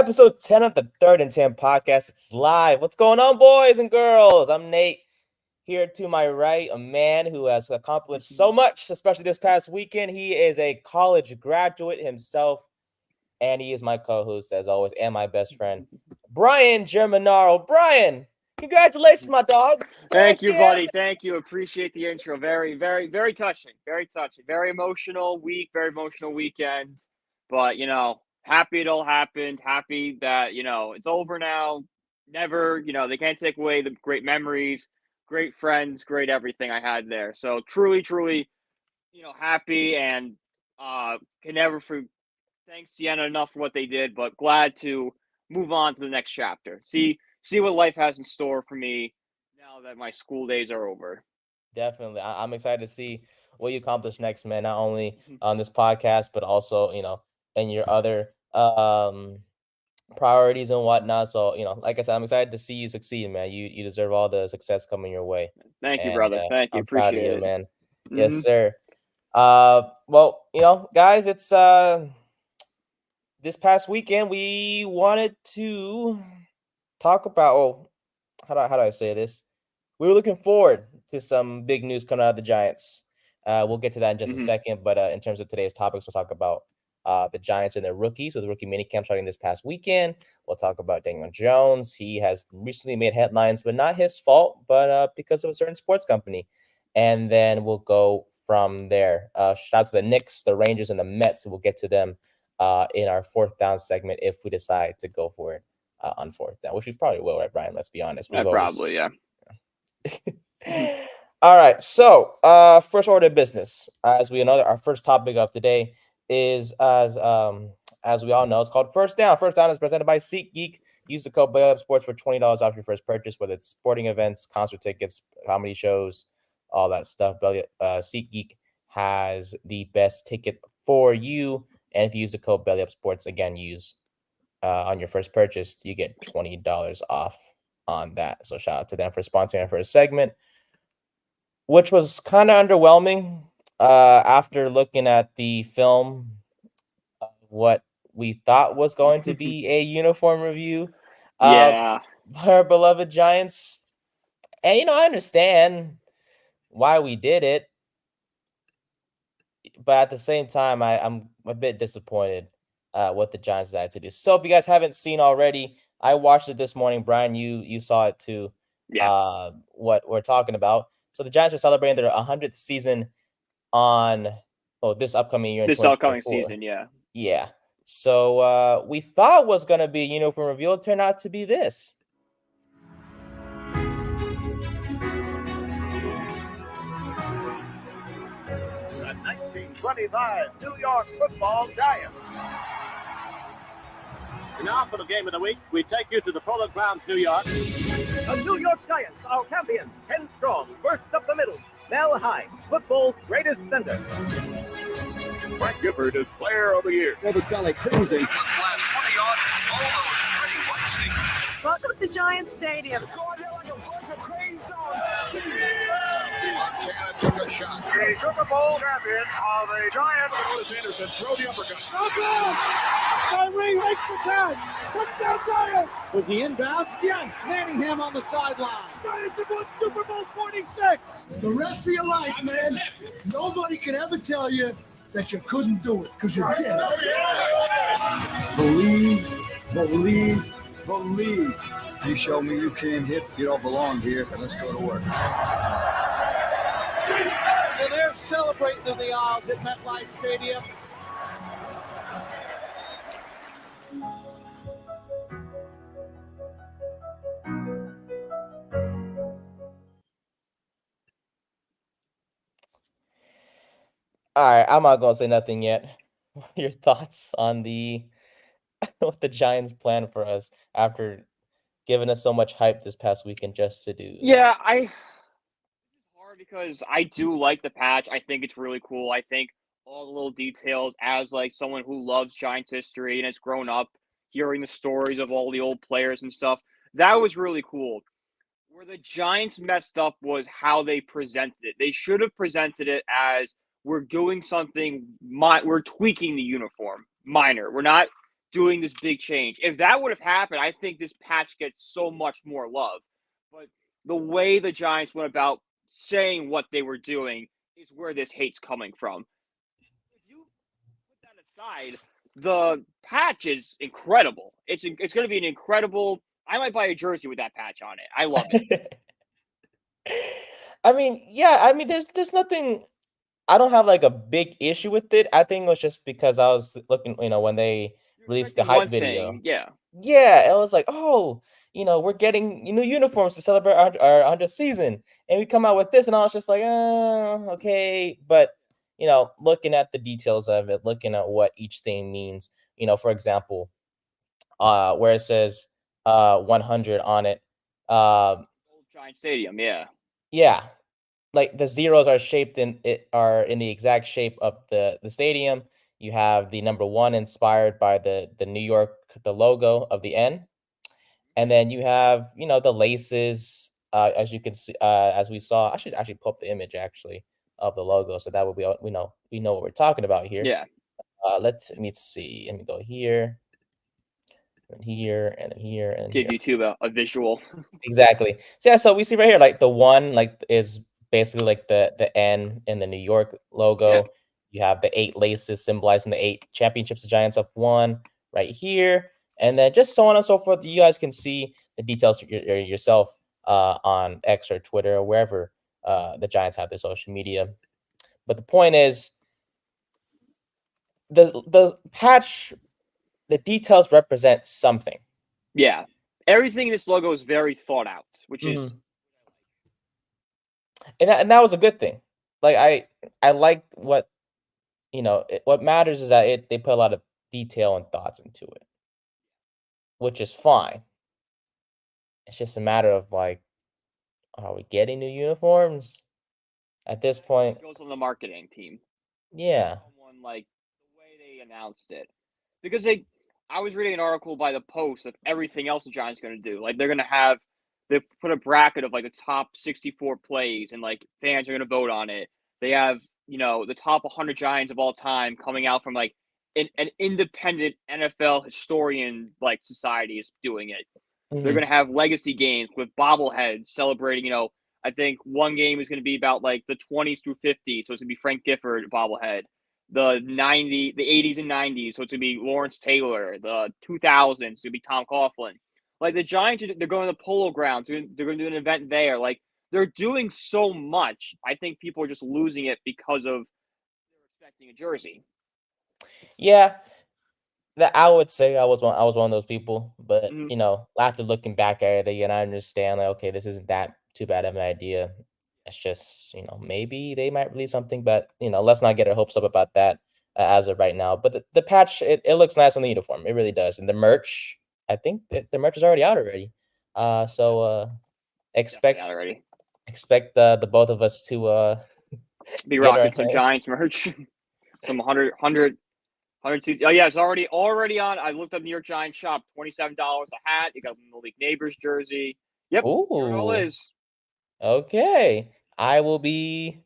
episode 10 of the Third and 10 podcast. It's live. What's going on, boys and girls? I'm Nate. Here to my right, a man who has accomplished so much, especially this past weekend. He is a college graduate himself, and he is my co-host, as always, and my best friend, Brian Germinaro. Brian, congratulations, my dog. Thank you, buddy. Thank you. Appreciate the intro. Very, very, very touching. Very touching. Very emotional week, very emotional weekend. But, happy it all happened. Happy that, it's over now. Never, they can't take away the great memories, great friends, great everything I had there. So truly, truly, happy and can never thank Sienna enough for what they did, but glad to move on to the next chapter. See what life has in store for me now that my school days are over. Definitely. I'm excited to see what you accomplish next, man, not only on this podcast, but also, in your other priorities and whatnot. So, like I said, I'm excited to see you succeed, man. You deserve all the success coming your way. Thank you, brother. Thank you. I'm proud of Appreciate you, it. man. Mm-hmm. Yes, sir. Well, guys, it's this past weekend we wanted to talk about how do I say this? We were looking forward to some big news coming out of the Giants. We'll get to that in just a second, but in terms of today's topics, we'll talk about the Giants and their rookies with the rookie minicamp starting this past weekend. We'll talk about Daniel Jones. He has recently made headlines, but not his fault, but because of a certain sports company. And then we'll go from there. Shout out to the Knicks, the Rangers, and the Mets. We'll get to them in our fourth down segment if we decide to go for it on fourth down, which we probably will, right, Brian? Let's be honest. Probably, yeah. All right. So, first order of business, as we know, our first topic of today is as we all know, it's called First Down. First Down is presented by SeatGeek. Use the code BellyUpSports for $20 off your first purchase, whether it's sporting events, concert tickets, comedy shows, all that stuff. SeatGeek has the best ticket for you, and if you use the code BellyUpSports, again, use on your first purchase, you get $20 off on that. So shout out to them for sponsoring our first segment, which was kind of underwhelming after looking at the film of what we thought was going to be a uniform review. Yeah. Our beloved Giants. And, I understand why we did it, but at the same time, I'm a bit disappointed what the Giants decided to do. So if you guys haven't seen already, I watched it this morning. Brian, you saw it too. Yeah. What we're talking about. So the Giants are celebrating their 100th season on this upcoming year. This upcoming season, yeah. Yeah. So we thought was going to be a uniform reveal. It turned out to be this. The 1925 New York Football Giants. And now for the game of the week, we take you to the Polo Grounds, New York. The New York Giants are champions, 10 strong, first up the middle. Mel High, football's greatest center. Frank Gifford is player of the year. Elvis Gully cruising. Welcome to Giant Stadium. Montana took a shot. The Super Bowl champion of the Giants. Otis Anderson throw the uppercut. Kyrie makes the catch. Touchdown Giants. Was he inbounds? Yes. Manningham on the sideline. Giants have won Super Bowl 46. The rest of your life, man, nobody can ever tell you that you couldn't do it because you did. Believe, believe, believe. You show me you can't hit, you don't belong here, then let's go to work. Well, they're celebrating in the aisles at MetLife Stadium. All right, I'm not gonna say nothing yet. What are your thoughts on what the Giants plan for us after giving us so much hype this past weekend just to do? Yeah, it's hard because I do like the patch. I think it's really cool. I think all the little details, as like someone who loves Giants history and has grown up hearing the stories of all the old players and stuff, that was really cool. Where the Giants messed up was how they presented it. They should have presented it as we're doing something, we're tweaking the uniform, minor. We're not doing this big change. If that would have happened, I think this patch gets so much more love. But the way the Giants went about saying what they were doing is where this hate's coming from. If you put that aside, the patch is incredible. It's going to be an incredible. I might buy a jersey with that patch on it. I love it. I mean, yeah, I mean, there's nothing. I don't have like a big issue with it. I think it was just because I was looking, when they released the hype video. Thing, yeah. Yeah, it was like, oh, we're getting new uniforms to celebrate our 100th season, and we come out with this, and I was just like, okay. But looking at the details of it, looking at what each thing means, for example, where it says 100 on it, Old Giant Stadium, yeah. yeah, like the zeros are in the exact shape of the stadium. You have the number 1 inspired by the New York, the logo of the N. And then you have, the laces, as you can see, as we saw. I should actually pull up the image actually of the logo, so that would be we know what we're talking about here. Yeah. Let me see. Let me go here, and here, and here, and Give here. YouTube a visual. Exactly. So yeah, so we see right here, like the 1, like is basically like the N in the New York logo. Yeah. You have the 8 laces symbolizing the 8 championships the Giants have won right here. And then just so on and so forth. You guys can see the details yourself on X or Twitter or wherever the Giants have their social media. But the point is, the patch, the details represent something. Yeah. Everything in this logo is very thought out, which is... And that was a good thing. Like, I like what, what matters is that they put a lot of detail and thoughts into it, which is fine. It's just a matter of, like, are we getting new uniforms? At this point, It goes on the marketing team. yeah. Someone, like, the way they announced it. Because I was reading an article by the Post of everything else the Giants are going to do. Like, they put a bracket of, like, the top 64 plays, and, like, fans are going to vote on it. They have, the top 100 Giants of all time coming out from, like, an independent NFL historian, like, society is doing it. They're going to have legacy games with bobbleheads celebrating, I think one game is going to be about, like, the 20s through 50s, so it's going to be Frank Gifford bobblehead. The 80s and 90s, so it's going to be Lawrence Taylor. The 2000s, it's going to be Tom Coughlin. Like, the Giants, they're going to the Polo Grounds. They're going to do an event there. Like, they're doing so much. I think people are just losing it because of they're expecting a jersey. Yeah, that I would say I was one of those people, but after looking back at it again, I understand, like, okay, this isn't that too bad of an idea. It's just, maybe they might release something, but let's not get our hopes up about that as of right now. But the patch, it looks nice on the uniform. It really does. And the merch, I think the merch is already out already. So expect the both of us to be rocking some Giants merch, some 100 seats. Oh yeah, it's already on. I looked up New York Giants shop, $27 a hat. You got Malik Nabers jersey. Yep, there it all is. Okay, I will be.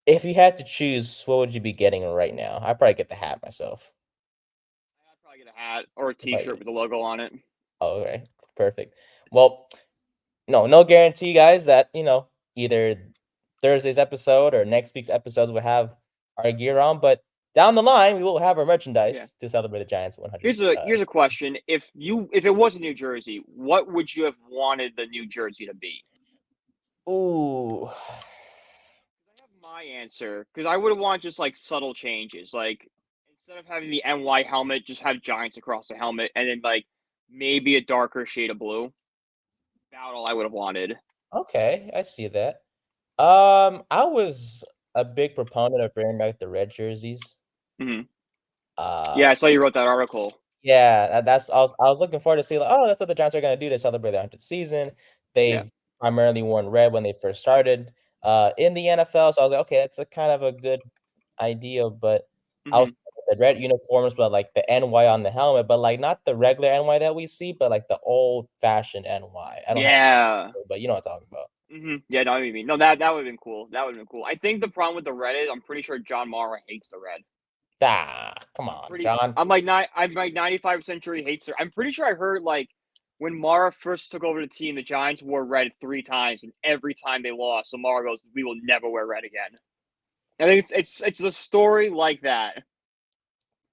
If you had to choose, what would you be getting right now? I'd probably get the hat myself. I'd probably get a hat or a T-shirt with the logo on it. Oh, okay, perfect. Well, no guarantee, guys, that either Thursday's episode or next week's episodes will have our gear on, but down the line we will have our merchandise to celebrate the Giants 100. Here's a question: If it was a New Jersey, what would you have wanted the New Jersey to be? Ooh. I have my answer, because I would have wanted just, like, subtle changes. Like, instead of having the NY helmet, just have Giants across the helmet, and then, like, maybe a darker shade of blue. About all I would have wanted. Okay, I see that. I was a big proponent of bringing back the red jerseys. Yeah, I saw you wrote that article. Yeah, I was looking forward to see, like, oh, that's what the Giants are going to do to celebrate their 100th season. They've primarily worn red when they first started in the NFL, so I was like, okay, that's a kind of a good idea. But I was the red uniforms, but like the NY on the helmet, but like not the regular NY that we see, but like the old-fashioned NY. I don't have, but you know what I'm talking about. Yeah, no, I mean, no, that would have been cool. That would have been cool. I think the problem with the red is I'm pretty sure John Mara hates the red. come on, John. I'm like 95% sure he hates her. I'm pretty sure I heard like when Mara first took over the team, the Giants wore red 3 times, and every time they lost, so Mara goes, "We will never wear red again." I think it's a story like that.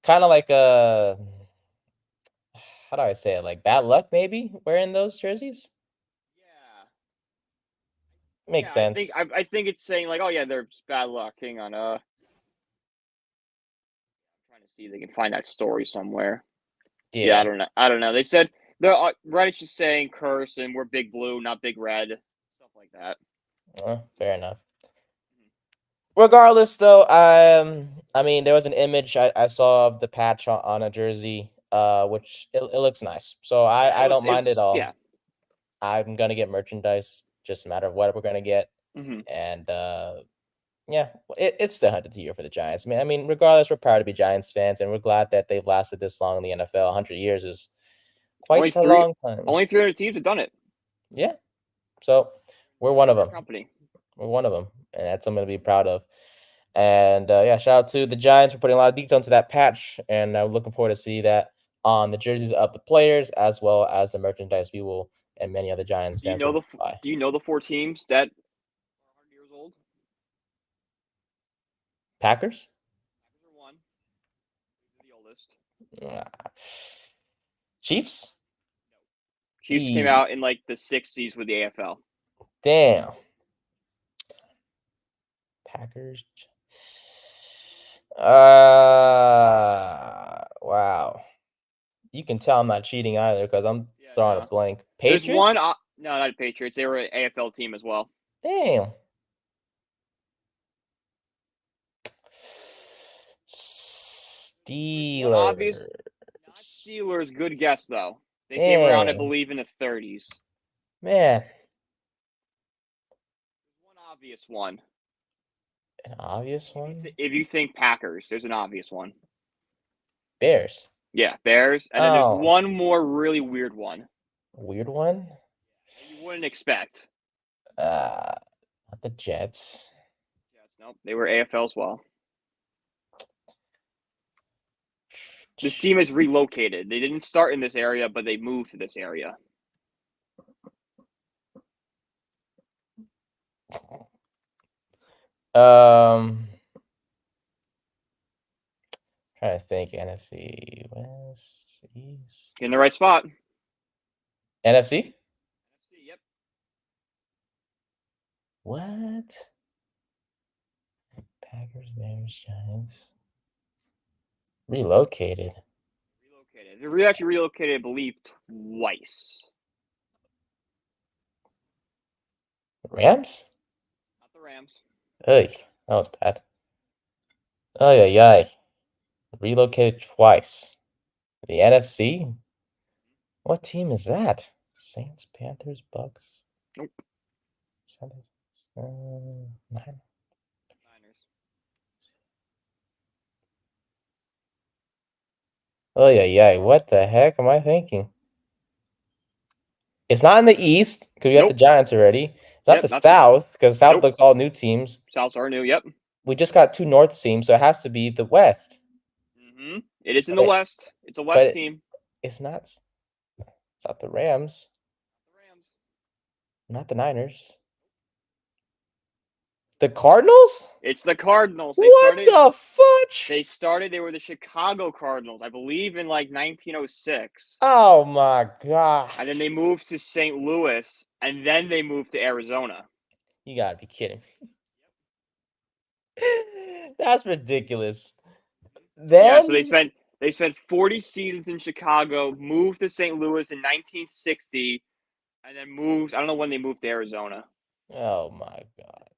Kind of like how do I say it? Like bad luck, maybe wearing those jerseys. Yeah. Makes sense. I think it's saying like, oh yeah, there's bad luck. Hang on, I'm trying to see if they can find that story somewhere. Yeah, I don't know. They said Reddit's just saying curse and we're big blue, not big red, stuff like that. Fair enough. Regardless, though, I mean, there was an image I saw of the patch on a jersey, which it looks nice. So I don't mind it all. Yeah. I'm gonna get merchandise, just a matter of what we're gonna get. And yeah, it's the 100th year for the Giants. I mean, regardless, we're proud to be Giants fans, and we're glad that they've lasted this long in the NFL. 100 years is quite a long time. Only 300 teams have done it. Yeah. So we're one of them. Company. We're one of them, and that's something to be proud of. And yeah, shout out to the Giants for putting a lot of detail into that patch, and I'm looking forward to see that on the jerseys of the players as well as the merchandise we will and many other Giants fans will buy. Do you know the 4 teams that are 100 years old? Packers? Packers are 1. They're the oldest. Chiefs? Chiefs came out in like the 60s with the AFL. Damn. Packers. Wow. You can tell I'm not cheating either because I'm drawing a blank. Patriots? There's one. No, not Patriots. They were an AFL team as well. Damn. Steelers. Not Steelers. Good guess though. They came around, I believe, in the 30s. Man. One obvious one. An obvious one? If you think Packers, there's an obvious one. Bears. Yeah, Bears. And then there's one more really weird one. Weird one? You wouldn't expect. Not the Jets. Nope, they were AFL as well. This team is relocated. They didn't start in this area, but they moved to this area. Trying to think. NFC, West, East. In the right spot. NFC? Yep. What? Packers, Bears, Giants. Relocated. They're actually relocated, I believe, twice. Rams? Not the Rams. Hey, that was bad. Oh, yeah. Relocated twice. The NFC? What team is that? Saints, Panthers, Bucks? Nope. Niners. Oh, yeah. What the heck am I thinking? It's not in the East because we got the Giants already. It's not the South because South looks all new teams. Souths are new, yep. We just got 2 North teams, so it has to be the West. It is in the West. It's a West team. It's not. It's not the Rams. Not the Niners. The Cardinals? It's the Cardinals. The fudge? They were the Chicago Cardinals, I believe, in like 1906. Oh my god. And then they moved to St. Louis, and then they moved to Arizona. You gotta be kidding me. That's ridiculous. Yeah, so they spent 40 seasons in Chicago, moved to St. Louis in 1960, and then moved. I don't know when they moved to Arizona. Oh my god.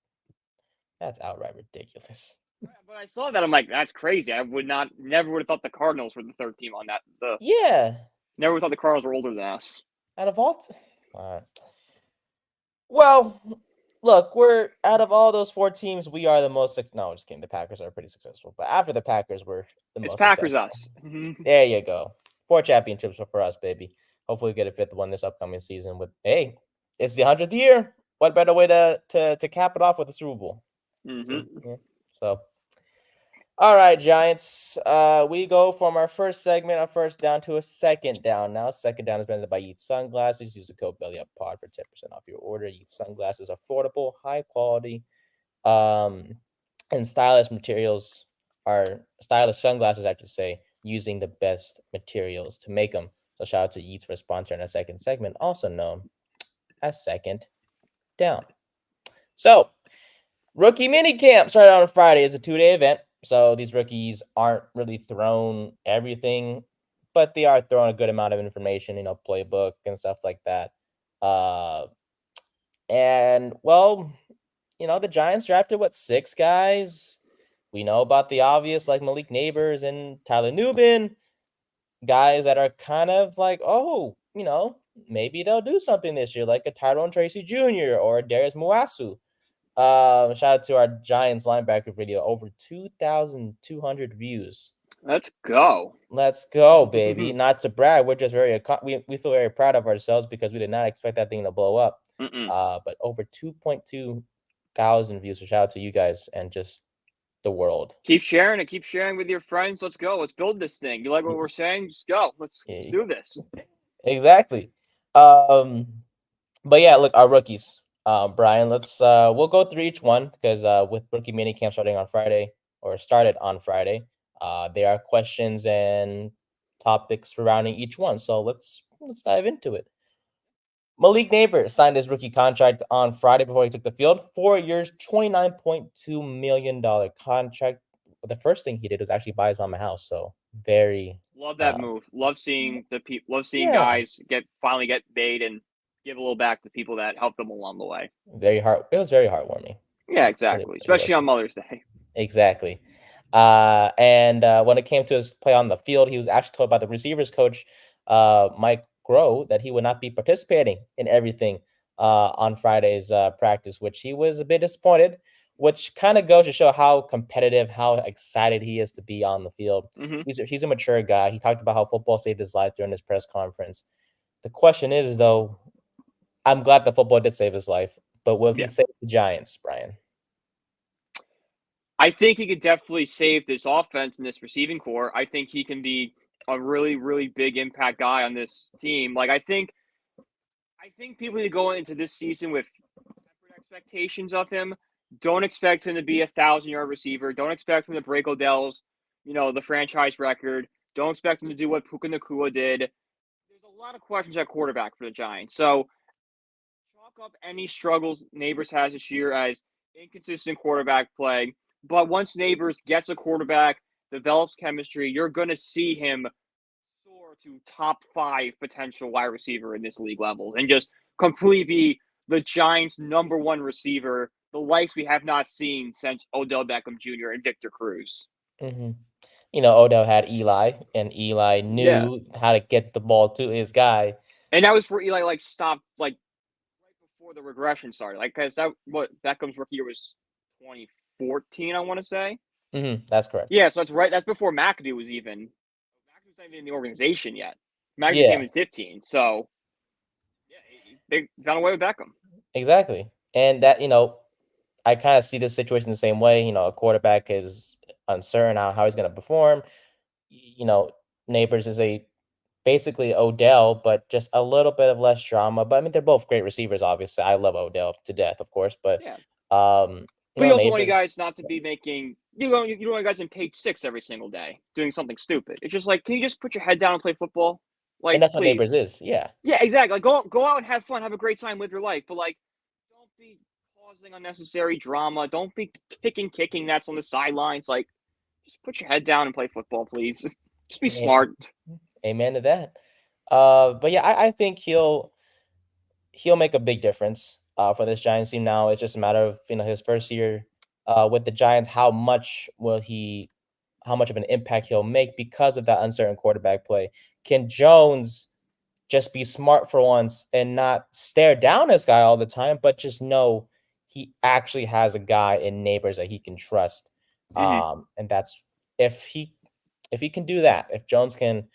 That's outright ridiculous. But I saw that. I'm like, that's crazy. I never would have thought the Cardinals were the 3rd team on that. Never would have thought the Cardinals were older than us. Out of all well, look, we're out of all those 4 teams, we are the most. No, just kidding. The Packers are pretty successful, but after the Packers, we're the most. It's Packers us. There you go. 4 championships for us, baby. Hopefully, we get a 5th one this upcoming season. With it's the 100th year. What better way to cap it off with a Super Bowl? Mm-hmm. So, All right, Giants. We go from our first segment, our first down, to a second down. Now, second down is presented by Yeet Sunglasses. Use the code BELLYUPPOD for 10% off your order. Yeet Sunglasses, affordable, high quality, and stylish materials. Are stylish sunglasses, I should say, using the best materials to make them. So shout out to Yeats for sponsoring our second segment, also known as Second Down. So, rookie minicamp started on Friday. It's a 2-day event. So these rookies aren't really thrown everything, but they are throwing a good amount of information, playbook and stuff like that. And well, the Giants drafted 6 guys. We know about the obvious, like Malik Nabers and Tyler Nubin, guys that are kind of like, oh, maybe they'll do something this year, like a Tyrone Tracy Jr. or a Darius Muasu. Shout out to our Giants linebacker video, over 2,200 views. Let's go. Let's go, baby. Not to brag, we're just we feel very proud of ourselves because we did not expect that thing to blow up. But over 2.2 thousand views. So shout out to you guys and just the world. Keep sharing it. Keep sharing with your friends. Let's go. Let's build this thing. You like what we're saying? Just go. Let's do this. Exactly. But yeah, look, our rookies. Brian, let's we'll go through each one because with rookie minicamp started on Friday, there are questions and topics surrounding each one. So let's dive into it. Malik Nabers signed his rookie contract on Friday before he took the field. 4 years, $29.2 million contract. The first thing he did was actually buy his mom a house. So very love that move. Love seeing guys finally get paid and give a little back to people that helped them along the way. It was very heartwarming. Yeah, exactly. Especially on Mother's Day. Exactly. And when it came to his play on the field, he was actually told by the receivers coach, Mike Groh, that he would not be participating in everything on Friday's practice, which he was a bit disappointed, which kind of goes to show how competitive, how excited he is to be on the field. He's a mature guy. He talked about how football saved his life during his press conference. The question is, though, I'm glad that football did save his life, but will he save the Giants, Brian? I think he could definitely save this offense and this receiving core. I think he can be a really, really big impact guy on this team. Like, I think people need to go into this season with separate expectations of him. Don't expect him to be 1,000-yard receiver. Don't expect him to break Odell's, the franchise record. Don't expect him to do what Puka Nacua did. There's a lot of questions at quarterback for the Giants. So chalk up any struggles Nabers has this year as inconsistent quarterback play. But once Nabers gets a quarterback, develops chemistry, you're going to see him soar to top 5 potential wide receiver in this league level and just completely be the Giants' #1 receiver, the likes we have not seen since Odell Beckham Jr. and Victor Cruz. Odell had Eli, and Eli knew how to get the ball to his guy. And that was for Eli, stopped, right before the regression started. Because Beckham's rookie year was 2014, I want to say. That's correct. Yeah, so that's right. That's before McAdoo was even. McAdoo's not even in the organization yet. McAdoo came in 15. So, they found a way with Beckham. Exactly. And that, I kind of see this situation the same way. A quarterback is uncertain how he's going to perform. Nabers is basically Odell, but just a little bit of less drama. But I mean, they're both great receivers, obviously. I love Odell to death, of course. But we also want you guys not to be making you don't want you guys in page 6 every single day doing something stupid. It's just can you just put your head down and play football? And that's what Nabers is. Yeah, exactly. Go out and have fun, have a great time, live your life. But don't be causing unnecessary drama. Don't be kicking that's on the sidelines. Just put your head down and play football, please. Just be smart. Amen to that. But yeah, I think he'll make a big difference for this Giants team. Now it's just a matter of his first year with the Giants. How much of an impact he'll make because of that uncertain quarterback play? Can Jones just be smart for once and not stare down this guy all the time, but just know he actually has a guy in Nabers that he can trust? And that's if he can do that, if Jones can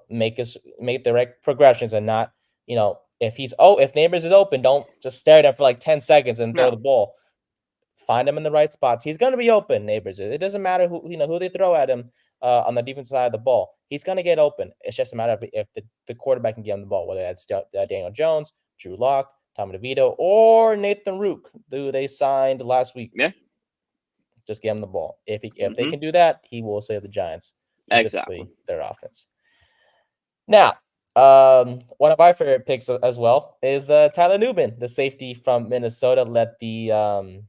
make the right progressions and not if Nabers is open, don't just stare at him for 10 seconds and throw the ball. find him in the right spots. He's going to be open, Neighbors. It doesn't matter who they throw at him on the defense side of the ball. He's going to get open. It's just a matter of if the quarterback can get him the ball, whether that's Daniel Jones, Drew Lock, Tom DeVito, or Nathan Rook, who they signed last week. Yeah. Just get him the ball. If they can do that, he will save the Giants, specifically their offense. Now, one of my favorite picks as well is Tyler Nubin, the safety from Minnesota, led the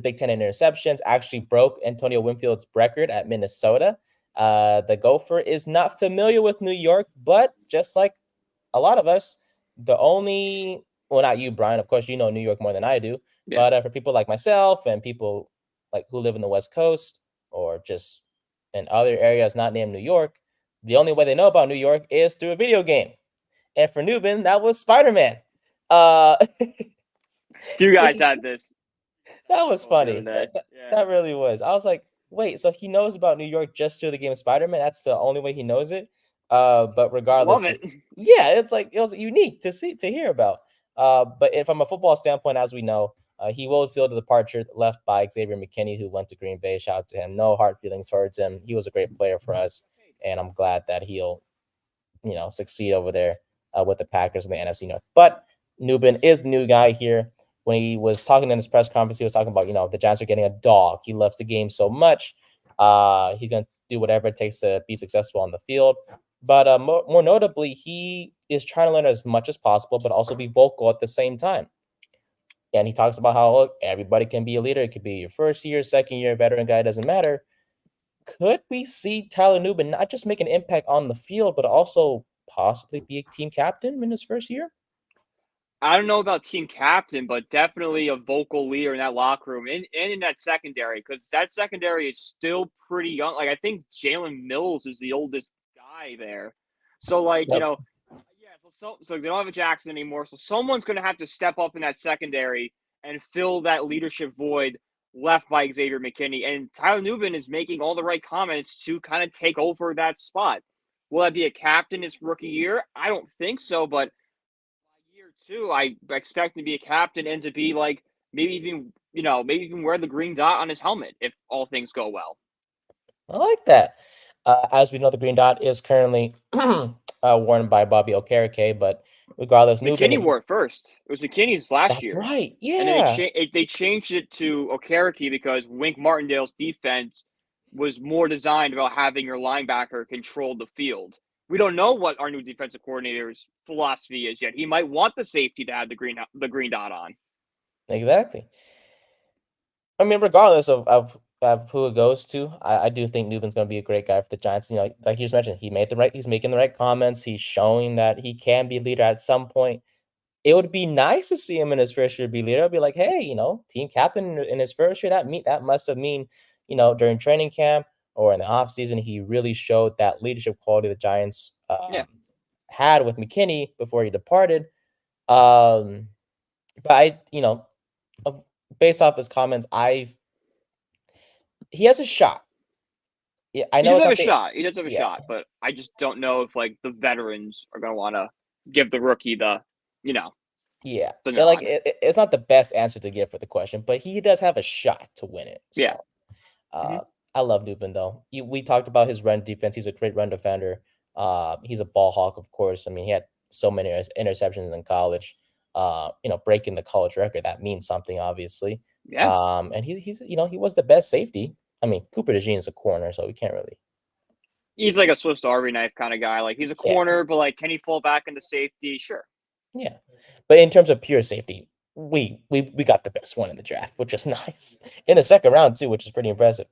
Big Ten in interceptions, actually broke Antonio Winfield's record at Minnesota. The Gopher is not familiar with New York, but just like a lot of us, not you, Brian, of course, you know New York more than I do, but for people like myself and people like who live in the West Coast or just in other areas not named New York, the only way they know about New York is through a video game. And for Nubin, that was Spider-Man. You guys had this. That was funny. That really was. I was like, wait, so he knows about New York just through the game of Spider-Man? That's the only way he knows it? But regardless, love it. Yeah, it was unique to hear about. But from a football standpoint, as we know, he will feel the departure left by Xavier McKinney, who went to Green Bay. Shout out to him. No hard feelings towards him. He was a great player for us, and I'm glad that he'll, succeed over there with the Packers in the NFC North. But Nubin is the new guy here. When he was talking in his press conference, he was talking about, the Giants are getting a dog. He loves the game so much. He's going to do whatever it takes to be successful on the field. But more notably, he is trying to learn as much as possible, but also be vocal at the same time. And he talks about how everybody can be a leader. It could be your first year, second year, veteran guy, doesn't matter. Could we see Tyler Nubin not just make an impact on the field, but also possibly be a team captain in his first year? I don't know about team captain, but definitely a vocal leader in that locker room and in that secondary, because that secondary is still pretty young. Like, I think Jalen Mills is the oldest guy there. So, so they don't have a Jackson anymore. So someone's going to have to step up in that secondary and fill that leadership void left by Xavier McKinney. And Tyler Nubin is making all the right comments to kind of take over that spot. Will that be a captain his rookie year? I don't think so, but year two, I expect him to be a captain and to be like maybe even wear the green dot on his helmet if all things go well. I like that. As we know, the green dot is currently worn by Bobby Okereke, but regardless, McKinney wore it first. It was McKinney's last year. Right, yeah. And then they changed it to Okereke because Wink Martindale's defense was more designed about having your linebacker control the field. We don't know what our new defensive coordinator's philosophy is yet. He might want the safety to have the green dot on. Exactly. I mean, regardless of who it goes to, I do think Nubin's going to be a great guy for the Giants. Like you just mentioned, he's making the right comments. He's showing that he can be a leader at some point. It would be nice to see him in his first year be leader. I'd be like, hey, team captain in his first year. That must have mean, during training camp or in the offseason, he really showed that leadership quality the Giants had with McKinney before he departed. But based off his comments, he has a shot. Yeah, I know he does have a shot, but I just don't know if the veterans are going to want to give the rookie the. Yeah, it's not the best answer to give for the question, but he does have a shot to win it. So, yeah. I love Nubin though. We talked about his run defense. He's a great run defender. He's a ball hawk, of course. I mean, he had so many interceptions in college. Breaking the college record, that means something, obviously. Yeah. And he's he was the best safety. I mean, Cooper DeJean is a corner, so we can't really. He's like a Swiss Army knife kind of guy. Like, he's a corner, but can he fall back into safety? Sure. Yeah, but in terms of pure safety, we got the best one in the draft, which is nice in the second round too, which is pretty impressive.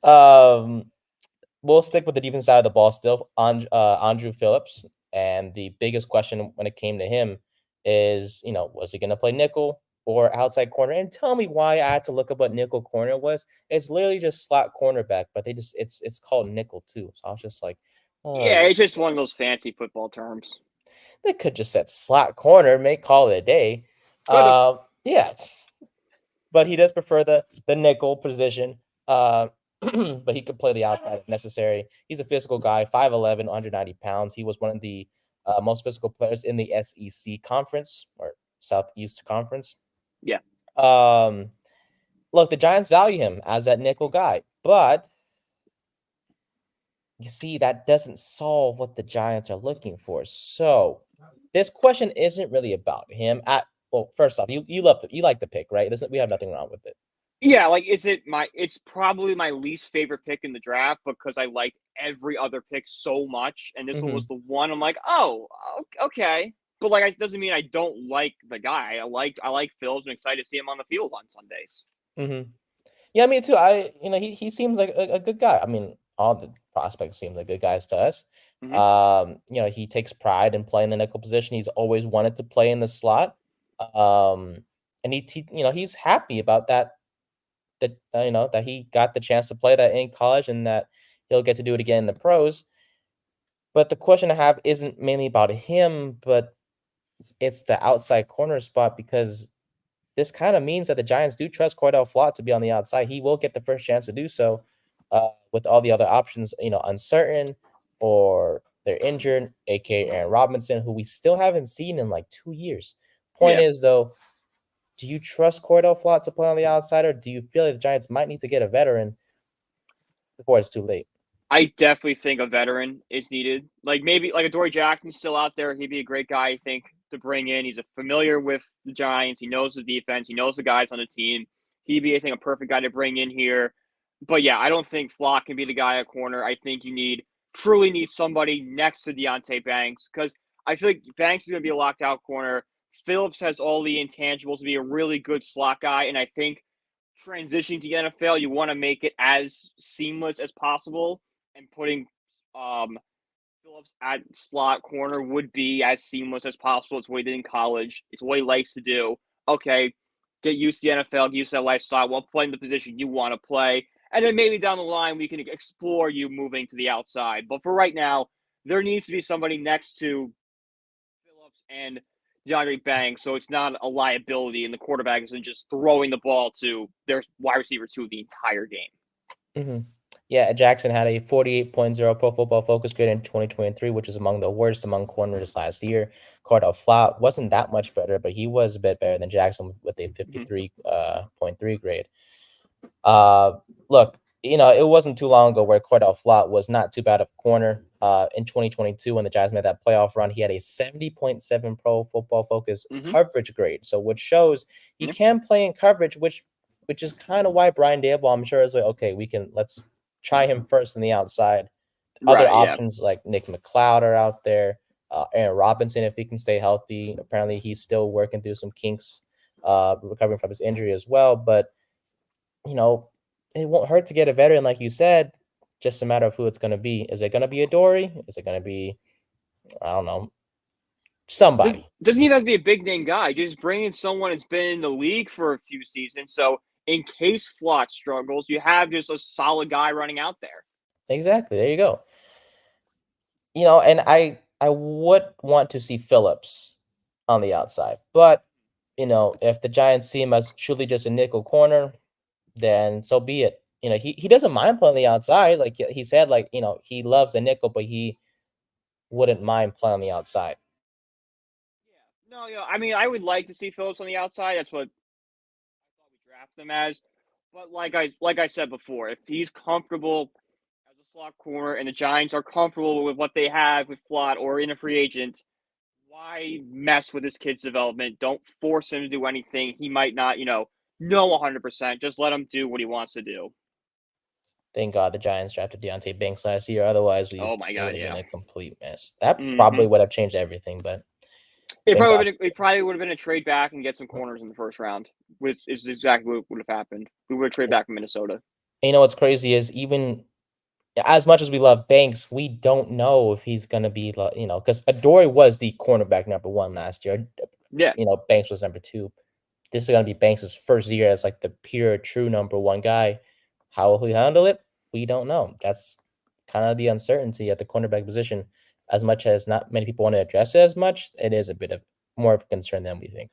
We'll stick with the defense side of the ball still. Andrew Phillips, and the biggest question when it came to him is, was he going to play nickel or outside corner? And tell me why I had to look up what nickel corner was. It's literally just slot cornerback, but it's called nickel too. So I was just like, yeah, it's just one of those fancy football terms. They could just said slot corner, call it a day. Yeah, but he does prefer the nickel position. But he could play the outside if necessary. He's a physical guy, 5'11", 190 pounds. He was one of the most physical players in the SEC conference or Southeast Conference. Yeah. look, the Giants value him as that nickel guy, but you see, that doesn't solve what the Giants are looking for. So this question isn't really about him. Well, first off, you like the pick, right? We have nothing wrong with it. Yeah, like, it's probably my least favorite pick in the draft because I like every other pick so much, and this one was the one I'm like, "Oh, okay." But, like, it doesn't mean I don't like the guy. I like Phillips. I'm excited to see him on the field on Sundays. Mm-hmm. Yeah, me too. He seems like a good guy. I mean, all the prospects seem like good guys to us. Mhm. He takes pride in playing the nickel position. He's always wanted to play in the slot. And he's happy about that. That he got the chance to play that in college and that he'll get to do it again in the pros. But the question I have isn't mainly about him, but it's the outside corner spot because this kind of means that the Giants do trust Cordell Flott to be on the outside. He will get the first chance to do so, with all the other options, uncertain or they're injured, aka Aaron Robinson, who we still haven't seen in like 2 years. Point Yeah. is, though, do you trust Cordell Flott to play on the outside, or do you feel like the Giants might need to get a veteran before it's too late? I definitely think a veteran is needed. Like, maybe like a Dory Jackson's still out there. He'd be a great guy, I think, to bring in. He's familiar with the Giants. He knows the defense. He knows the guys on the team. He'd be, I think, a perfect guy to bring in here. But yeah, I don't think Flock can be the guy at corner. I think you truly need somebody next to Deontay Banks because I feel like Banks is going to be a locked out corner. Phillips has all the intangibles to be a really good slot guy, and I think transitioning to the NFL, you want to make it as seamless as possible, and putting Phillips at slot corner would be as seamless as possible. It's what he did in college. It's what he likes to do. Okay, get used to the NFL, get used to that lifestyle while playing the position you want to play. And then maybe down the line, we can explore you moving to the outside. But for right now, there needs to be somebody next to Phillips and DeAndre Banks, so it's not a liability, and the quarterback isn't just throwing the ball to their wide receiver 2 the entire game. Mm-hmm. Yeah, Jackson had a 48.0 Pro Football Focus grade in 2023, which is among the worst among corners last year. Cordell Flott wasn't that much better, but he was a bit better than Jackson with a 53.3 grade. Look, it wasn't too long ago where Cordell Flott was not too bad of a corner. In 2022, when the Giants made that playoff run, he had a 70.7 Pro Football Focus coverage grade. So, which shows he can play in coverage, which is kind of why Brian Daboll, I'm sure, is like, okay, let's try him first on the outside. Other options like Nick McLeod are out there. Aaron Robinson, if he can stay healthy. Apparently, he's still working through some kinks, recovering from his injury as well. But it won't hurt to get a veteran, like you said. Just a matter of who it's going to be. Is it going to be a Dory? Is it going to be, I don't know, somebody? Doesn't even have to be a big name guy. Just bring in someone that's been in the league for a few seasons. So in case Flott struggles, you have just a solid guy running out there. Exactly. There you go. And I would want to see Phillips on the outside. But, if the Giants see him as truly just a nickel corner, then so be it. He doesn't mind playing the outside. Like he said, he loves the nickel, but he wouldn't mind playing on the outside. Yeah. No, I mean, I would like to see Phillips on the outside. That's what I thought we drafted him as. But like I said before, if he's comfortable as a slot corner and the Giants are comfortable with what they have with Flott or in a free agent, why mess with this kid's development? Don't force him to do anything he might not, know 100%. Just let him do what he wants to do. Thank God the Giants drafted Deontay Banks last year. Otherwise, Oh my God, would have yeah. been a complete mess. That probably would have changed everything. But it probably would have been a trade back and get some corners in the first round, which is exactly what would have happened. We would have traded back from Minnesota. And what's crazy is even as much as we love Banks, we don't know if he's going to be, because Adoree was the cornerback number 1 last year. Yeah. Banks was number 2. This is going to be Banks' first year as like the pure, true number 1 guy. How will he handle it? We don't know. That's kind of the uncertainty at the cornerback position. As much as not many people want to address it as much, it is a bit of more of a concern than we think.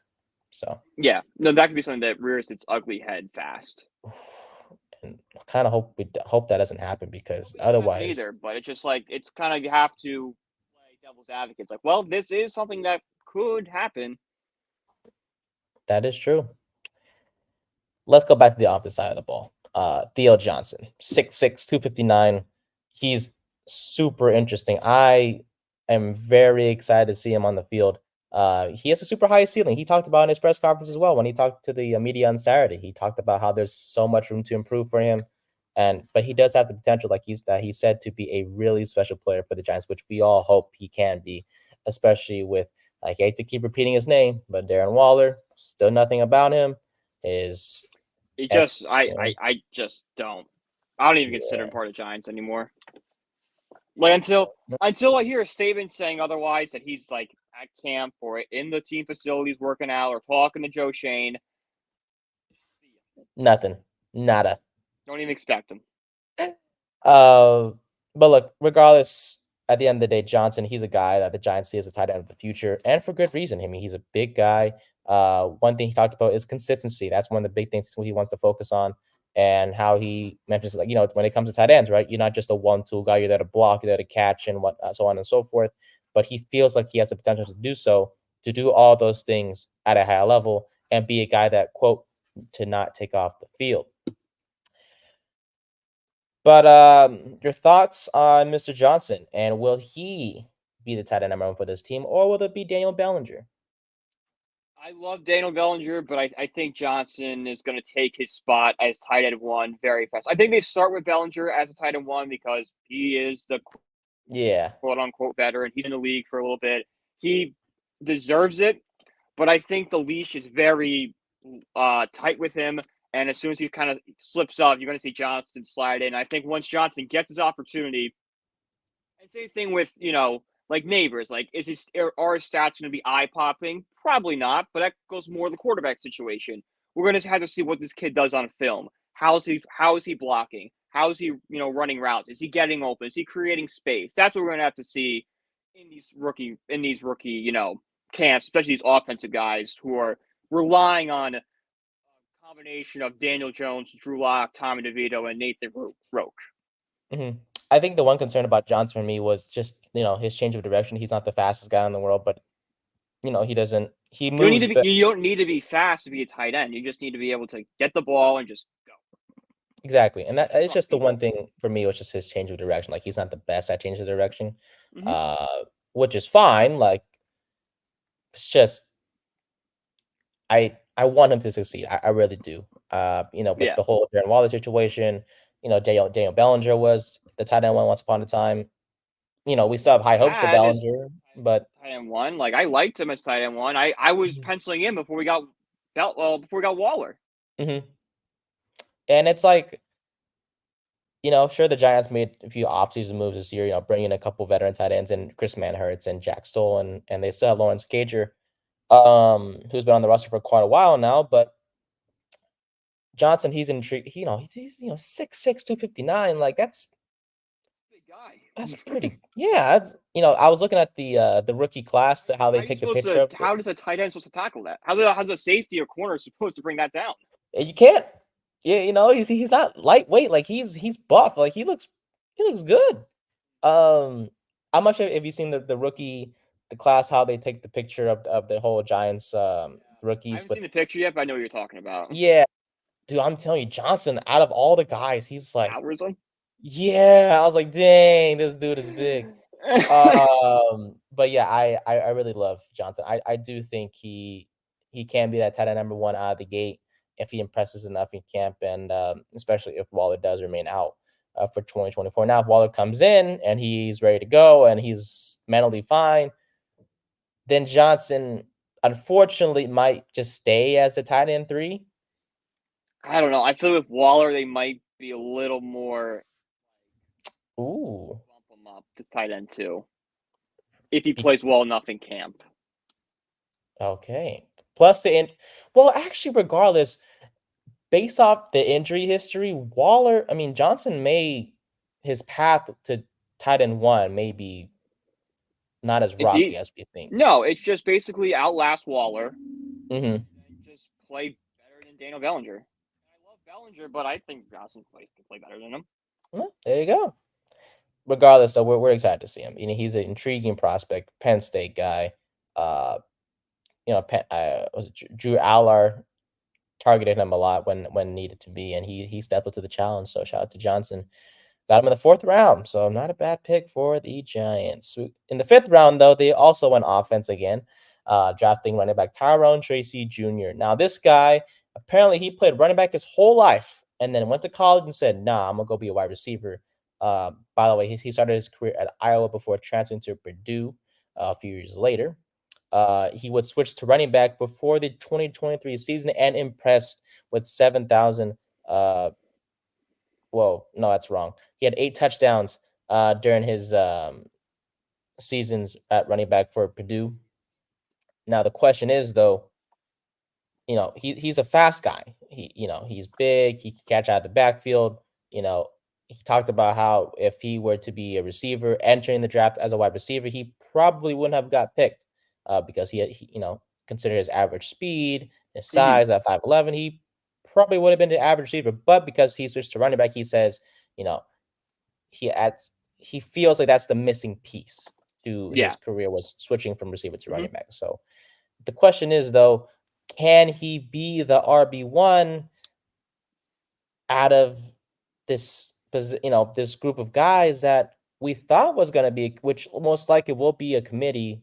So yeah, no, that could be something that rears its ugly head fast. And I kind of hope that doesn't happen because otherwise, either. But it's just like it's kind of you have to play devil's advocate. It's like, well, this is something that could happen. That is true. let's go back to the opposite side of the ball. Theo Johnson, 6'6", 259. He's super interesting. I am very excited to see him on the field. He has a super high ceiling. He talked about in his press conference as well when he talked to the media on Saturday. He talked about how there's so much room to improve for him, but he does have the potential, like he said, to be a really special player for the Giants, which we all hope he can be, especially with, I hate to keep repeating his name, but Darren Waller, still nothing about him. Is He X, just, I just don't. I don't even consider him yeah. part of Giants anymore. Like until I hear a statement saying otherwise, that he's like at camp or in the team facilities working out or talking to Joe Shane. Nothing. Nada. Don't even expect him. But look, regardless, at the end of the day, Johnson, he's a guy that the Giants see as a tight end of the future, and for good reason. I mean, he's a big guy. One thing he talked about is consistency. That's one of the big things he wants to focus on, and how he mentions, like, when it comes to tight ends, right? You're not just a one-tool guy. You're there to block, you're there to catch, and so on and so forth. But he feels like he has the potential to do so, to do all those things at a high level, and be a guy that, quote, to not take off the field. But your thoughts on Mr. Johnson, and will he be the tight end number 1 for this team, or will it be Daniel Bellinger? I love Daniel Bellinger, but I think Johnson is going to take his spot as tight end 1 very fast. I think they start with Bellinger as a tight end 1 because he is the quote unquote veteran. He's in the league for a little bit. He deserves it, but I think the leash is very tight with him. And as soon as he kind of slips up, you're going to see Johnson slide in. I think once Johnson gets his opportunity, and same thing with, like Nabers, like are his stats going to be eye popping? Probably not, but that goes more to the quarterback situation. We're going to have to see what this kid does on film. How is he blocking? How is he, running routes? Is he getting open? Is he creating space? That's what we're going to have to see in these rookie, camps, especially these offensive guys who are relying on combination of Daniel Jones, Drew Lock, Tommy DeVito, and Nathan Roque. Mm-hmm. I think the one concern about Johnson for me was just, his change of direction. He's not the fastest guy in the world, but he doesn't. He moves. You don't need to be fast to be a tight end. You just need to be able to get the ball and just go. Exactly, and that it's just the one thing for me was just his change of direction. Like, he's not the best at changing direction, which is fine. Like, it's just I want him to succeed. I really do. But the whole Darren Waller situation, Daniel Bellinger was the tight end 1 once upon a time. We still have high hopes for Bellinger, but tight end 1, like, I liked him as tight end 1. I was penciling him before we got Waller. Mm-hmm. And it's like, sure, the Giants made a few offseason moves this year, bringing a couple veteran tight ends and Chris Manhertz and Jack Stoll, and they still have Lawrence Cager, who's been on the roster for quite a while now. But Johnson, he's intrigued. He's 6'6", 259. Like, that's big guy. That's pretty. Yeah, I was looking at the rookie class, how they take the picture. How does a tight end supposed to tackle that? How's a safety or corner supposed to bring that down? You can't. Yeah, he's not lightweight. Like, he's buff. Like, he looks good. How much have you seen the rookie, the class, how they take the picture of the whole Giants rookies? I haven't seen the picture yet, but I know what you're talking about. Yeah, dude, I'm telling you, Johnson, out of all the guys, he's like, yeah, I was like, dang, this dude is big. But yeah, I really love Johnson. I do think he can be that tight end number 1 out of the gate if he impresses enough in camp, and especially if Waller does remain out for 2024. Now, if Waller comes in and he's ready to go and he's mentally fine, then Johnson, unfortunately, might just stay as the tight end 3. I don't know. I feel with Waller, they might be a little more. Ooh. Bump him up to tight end 2 if he plays well enough in camp. Okay. Plus well, actually, regardless, based off the injury history, Johnson his path to tight end 1 may be not as rocky as we think. No, it's just basically outlast Waller. Mm-hmm. And just play better than Daniel Bellinger. I love Bellinger, but I think Johnson can play better than him. Well, there you go. Regardless, so we're excited to see him. He's an intriguing prospect, Penn State guy. Was it Drew Aller? targeted him a lot when needed to be, and he stepped up to the challenge. So shout out to Johnson. Got him in the 4th round, so not a bad pick for the Giants. In the 5th round, though, they also went offense again, drafting running back Tyrone Tracy Jr. Now, this guy, apparently he played running back his whole life and then went to college and said, nah, I'm going to go be a wide receiver. By the way, he started his career at Iowa before transferring to Purdue a few years later. He would switch to running back before the 2023 season and impressed with 7,000 whoa, no, that's wrong. He had 8 touchdowns during his seasons at running back for Purdue. Now the question is, though, he's a fast guy. He's big. He can catch out of the backfield. He talked about how if he were to be a receiver entering the draft as a wide receiver, he probably wouldn't have got picked because he consider his average speed, his size at 5'11", he probably would have been the average receiver. But because he switched to running back, he says, he feels like that's the missing piece to his career, was switching from receiver to running back. So the question is, though, can he be the RB1 out of this group of guys that we thought was going to be, which most likely will be a committee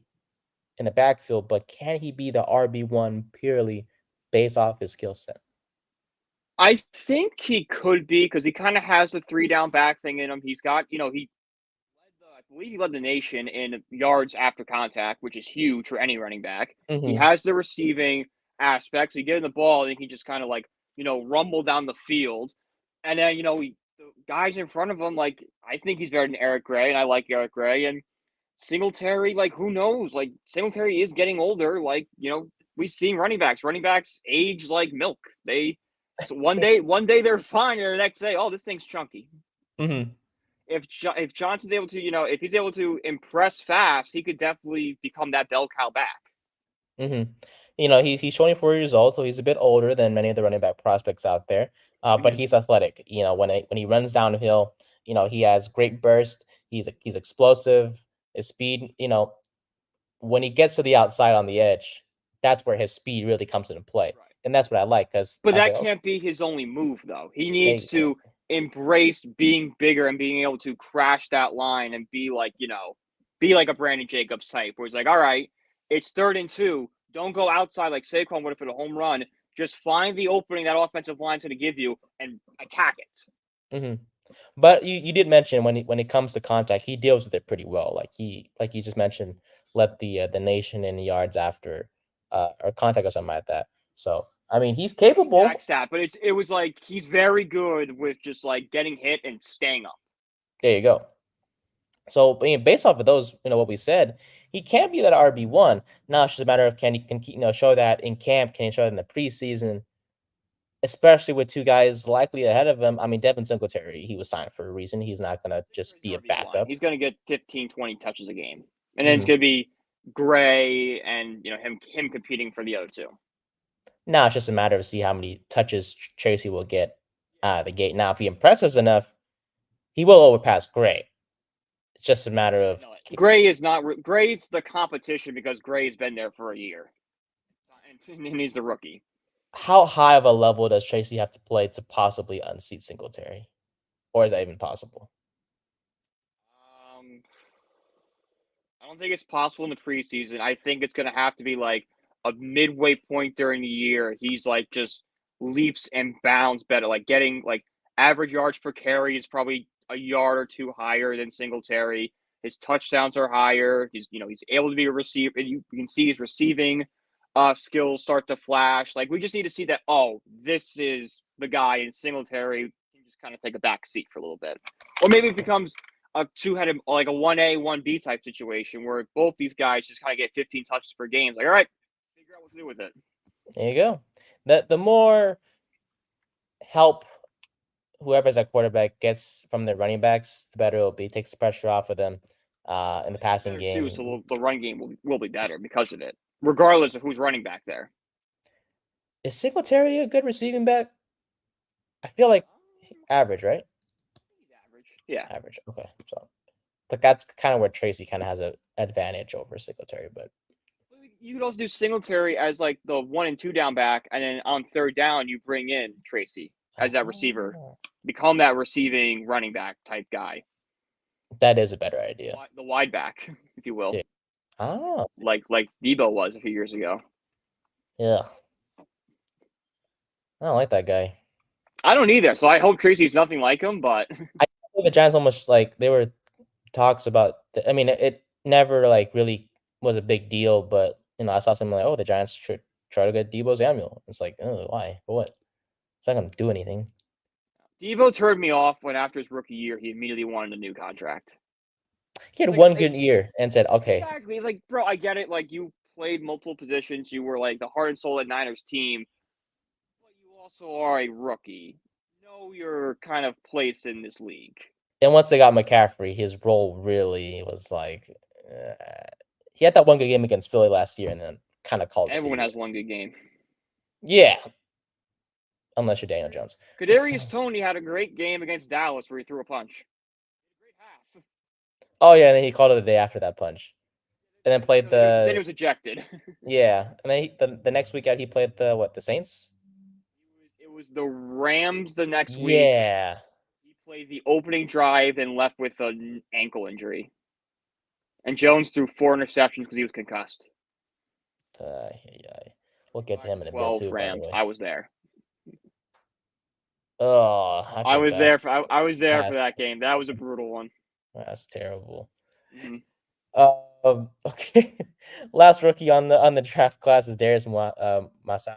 in the backfield, but can he be the RB1 purely based off his skill set? I think he could be, because he kind of has the 3-down back thing in him. He's got, I believe he led the nation in yards after contact, which is huge for any running back. He has the receiving aspect. So you get in the ball and he can just kind of rumble down the field. And then, the guys in front of him, I think he's better than Eric Gray, and I like Eric Gray. And Singletary, who knows? Singletary is getting older. We've seen running backs. Running backs age like milk. So one day they're fine, and the next day, oh, this thing's chunky. If Johnson's able to, if he's able to impress fast, he could definitely become that bell cow back. He's 24 years old, so he's a bit older than many of the running back prospects out there. But he's athletic. When he runs downhill, he has great burst. He's explosive. His speed, when he gets to the outside on the edge, that's where his speed really comes into play. Right. And that's what I like. But that can't be his only move, though. He needs to embrace being bigger and being able to crash that line and be like a Brandon Jacobs type, where he's like, all right, it's 3rd and 2. Don't go outside like Saquon would have for the home run. Just find the opening that offensive line's going to give you and attack it. But you did mention when it comes to contact, he deals with it pretty well. Like you just mentioned, led the nation in yards after or contact or something like that. So I mean, he's capable. Stat, but it was like he's very good with just getting hit and staying up. There you go. So based off of those, what we said, he can be that RB1. Now it's just a matter of can he show that in camp? Can he show it in the preseason? Especially with 2 guys likely ahead of him. I mean, Devin Singletary, he was signed for a reason. He's not going to just be a backup. He's going to get 15, 20 touches a game. And then it's going to be Gray and, him competing for the other 2. Now it's just a matter of see how many touches Tracy will get out of the gate. Now, if he impresses enough, he will overpass Gray. It's just a matter of Gray's the competition because Gray's been there for a year. And he's the rookie. How high of a level does Tracy have to play to possibly unseat Singletary? Or is that even possible? I don't think it's possible in the preseason. I think it's going to have to be a midway point during the year. He's just leaps and bounds better. Getting average yards per carry is probably a yard or 2 higher than Singletary. His touchdowns are higher. He's able to be a receiver. You can see his receiving skills start to flash. We just need to see that, this is the guy, and Singletary can just kind of take a back seat for a little bit. Or maybe it becomes a 2-headed, a 1A, 1B type situation where both these guys just kind of get 15 touches per game. All right, figure out what to do with it. There you go. The more help whoever's at quarterback gets from their running backs, the better it'll be. Takes the pressure off of them in the passing game. So the run game will be better because of it, regardless of who's running back there. Is Singletary a good receiving back? I feel like average, right? Average. Yeah. Average. Okay. So that's kind of where Tracy kind of has an advantage over Singletary, but You could also do Singletary as like the 1 and 2 down back, and then on third down you bring in Tracy as that receiver, become that receiving running back type guy. That is a better idea. The wide back, if you will. Yeah. Oh, like Debo was a few years ago. yeah. I don't like that guy. I don't either. So I hope Tracy's nothing like him, but I think the Giants almost like they were talks about. I mean, it never like really was a big deal, but I saw something like, oh, the Giants try to get Debo Samuel. It's like, oh, why? For what? It's not gonna do anything. Debo turned me off when after his rookie year he immediately wanted a new contract. He had one good year and said, okay. Exactly. Like, bro, I get it. Like, you played multiple positions. You were like the heart and soul of Niners team. But you also are a rookie. You know your kind of place in this league. And once they got McCaffrey, his role really was like he had that one good game against Philly last year, and then kind of called. Everyone has one good game. Yeah, unless you're Daniel Jones. Kadarius Toney had a great game against Dallas where he threw a punch. Great half. Oh yeah, and then he called it the day after that punch, and then played the. Then he was ejected. Yeah, and then the next week out he played the Saints. It was the Rams the next week. Yeah. He played the opening drive and left with an ankle injury. And Jones threw 4 interceptions because he was concussed. We'll get to him in a bit 12 too. Rams. I was there. Oh, I was there for that game. That was a brutal one. That's terrible. Mm-hmm. Okay. Last rookie on the draft class is Darius Masao.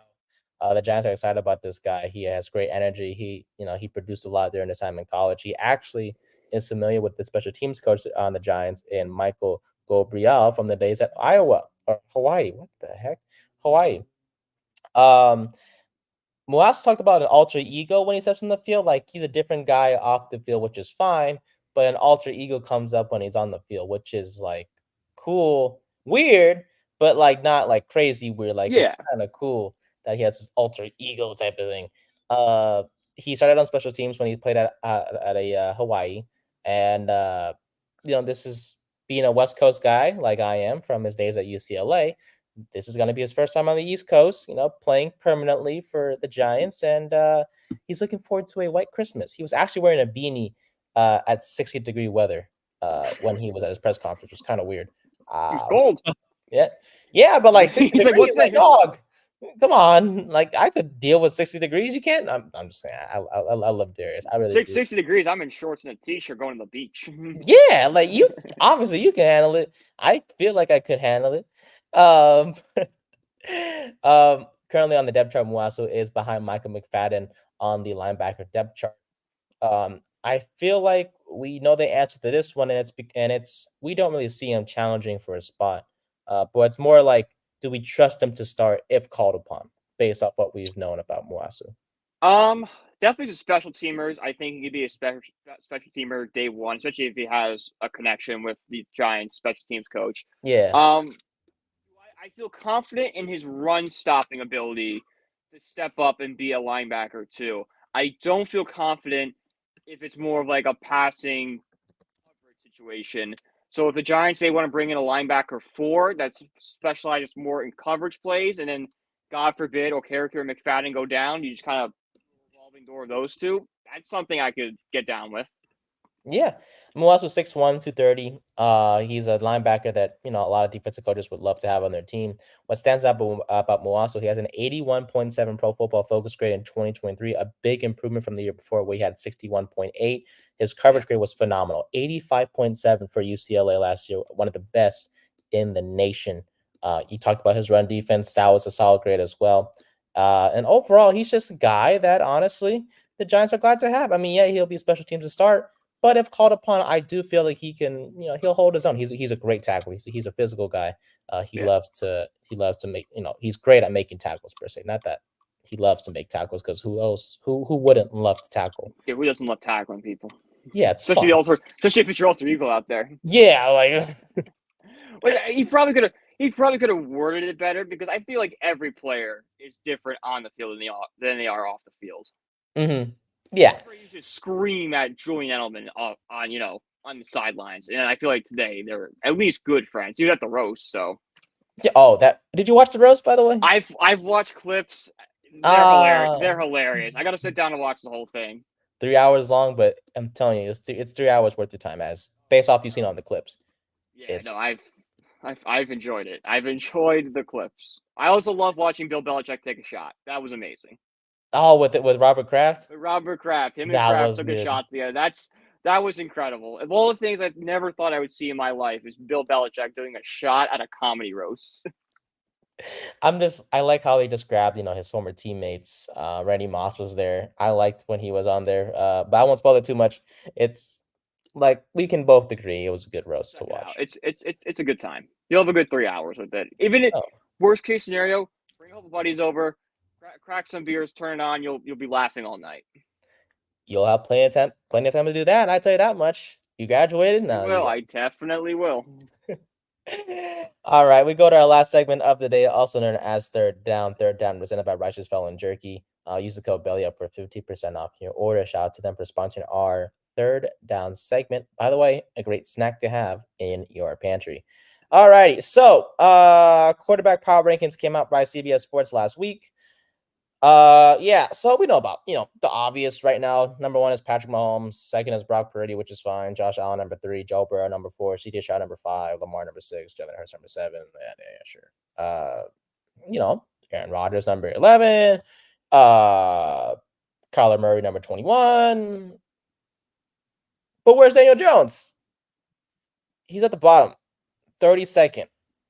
The Giants are excited about this guy. He has great energy. He produced a lot during his time in college. He actually is familiar with the special teams coach on the Giants and Michael Gabriel from the days at Iowa or Hawaii. What the heck? Hawaii. Moas talked about an alter ego when he steps in the field. Like, he's a different guy off the field, which is fine. But an alter ego comes up when he's on the field, which is like cool, weird, but like not like crazy weird. Like, it's kind of cool that he has this alter ego type of thing. He started on special teams when he played at a Hawaii, and this is being a West Coast guy like I am from his days at UCLA. This is going to be his first time on the East Coast, playing permanently for the Giants, and he's looking forward to a white Christmas. He was actually wearing a beanie at 60-degree weather when he was at his press conference, which was kind of weird. He's cold. Yeah, but like 60 he's degrees, like, what's that dog? Come on, like I could deal with 60 degrees. You can't. I'm just saying. I love Darius. I really 60 degrees. I'm in shorts and a t-shirt going to the beach. Yeah, like you. Obviously, you can handle it. I feel like I could handle it. Currently on the depth chart, Muasu is behind Michael McFadden on the linebacker depth chart. I feel like we know the answer to this one, and it's we don't really see him challenging for a spot. But it's more like, do we trust him to start if called upon, based off what we've known about Muasu? Definitely the special teamers. I think he could be a special teamer day one, especially if he has a connection with the Giants special teams coach. Yeah. I feel confident in his run stopping ability to step up and be a linebacker too. I don't feel confident if it's more of like a passing coverage situation. So if the Giants may want to bring in a linebacker 4 that's specializes more in coverage plays, and then God forbid Okereke or McFadden go down, you just kind of revolving door of those two. That's something I could get down with. Yeah. Muasu 6'1", 230. He's a linebacker that, a lot of defensive coaches would love to have on their team. What stands out about Muasu, he has an 81.7 Pro Football Focus grade in 2023, a big improvement from the year before where he had 61.8. His coverage grade was phenomenal, 85.7 for UCLA last year, one of the best in the nation. You talked about his run defense. That was a solid grade as well. And overall, he's just a guy that, honestly, the Giants are glad to have. I mean, yeah, he'll be special teams to start, but if called upon, I do feel like he can, he'll hold his own. He's a great tackler. He's a physical guy. He loves to make, he's great at making tackles per se. Not that he loves to make tackles, because who wouldn't love to tackle? Yeah, who doesn't love tackling people? Yeah, it's especially fun. Especially if it's your alter ego out there. Yeah, like he probably could have worded it better, because I feel like every player is different on the field than they are off the field. Mm-hmm. Yeah. You just scream at Julian Edelman on the sidelines, and I feel like today they're at least good friends. You have the roast, so Yeah. Oh, did you watch the roast, by the way? I've watched clips. They're hilarious. Ah. They're hilarious. I got to sit down and watch the whole thing. 3 hours long, but I'm telling you, it's 3 hours worth of time as based off you've seen on the clips. Yeah, It's no, I've enjoyed it. I've enjoyed the clips. I also love watching Bill Belichick take a shot. That was amazing. with Robert Kraft. Robert Kraft, him and That Kraft was took a good. shot together. That was incredible. Of all the things I've never thought I would see in my life is Bill Belichick doing a shot at a comedy roast. I like how they just grabbed, his former teammates. Randy Moss was there. I liked when he was on there. But I won't spoil it too much. It's like we can both agree it was a good roast to Check it out. watch. It's a good time. You'll have a good 3 hours with it. Even if Oh, worst case scenario, bring a couple buddies over, crack some beers, turn it on. You'll be laughing all night. you'll have plenty of time to do that. I tell you that much. You graduated now. I definitely will. All right, we go to our last segment of the day, also known as Third Down. Third Down, presented by Righteous Felon Jerky. Use the code BELLYUP for 50% off your order. Shout out to them for sponsoring our Third Down segment. By the way, a great snack to have in your pantry. All righty, so quarterback power rankings came out by CBS Sports last week. Yeah, so we know about, the obvious right now. Number 1 is Patrick Mahomes. Second is Brock Purdy, which is fine. Josh Allen, number 3. Joe Burrow, number 4. CJ Stroud, number 5. Lamar, number 6. Jalen Hurts, number 7. Yeah, sure. Aaron Rodgers, number 11. Kyler Murray, number 21. But where's Daniel Jones? He's at the bottom. 32nd.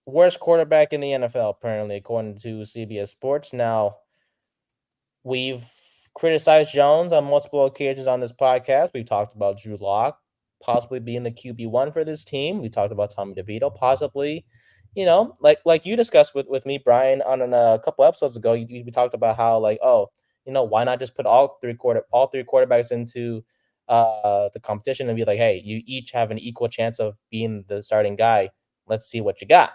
Worst quarterback in the NFL, apparently, according to CBS Sports. Now, we've criticized Jones on multiple occasions on this podcast. We've talked about Drew Lock possibly being the QB1 for this team. We talked about Tommy DeVito possibly, like you discussed with me, Brian, on a couple episodes ago. We talked about how why not just put all three quarterbacks into the competition and be like, hey, you each have an equal chance of being the starting guy. Let's see what you got.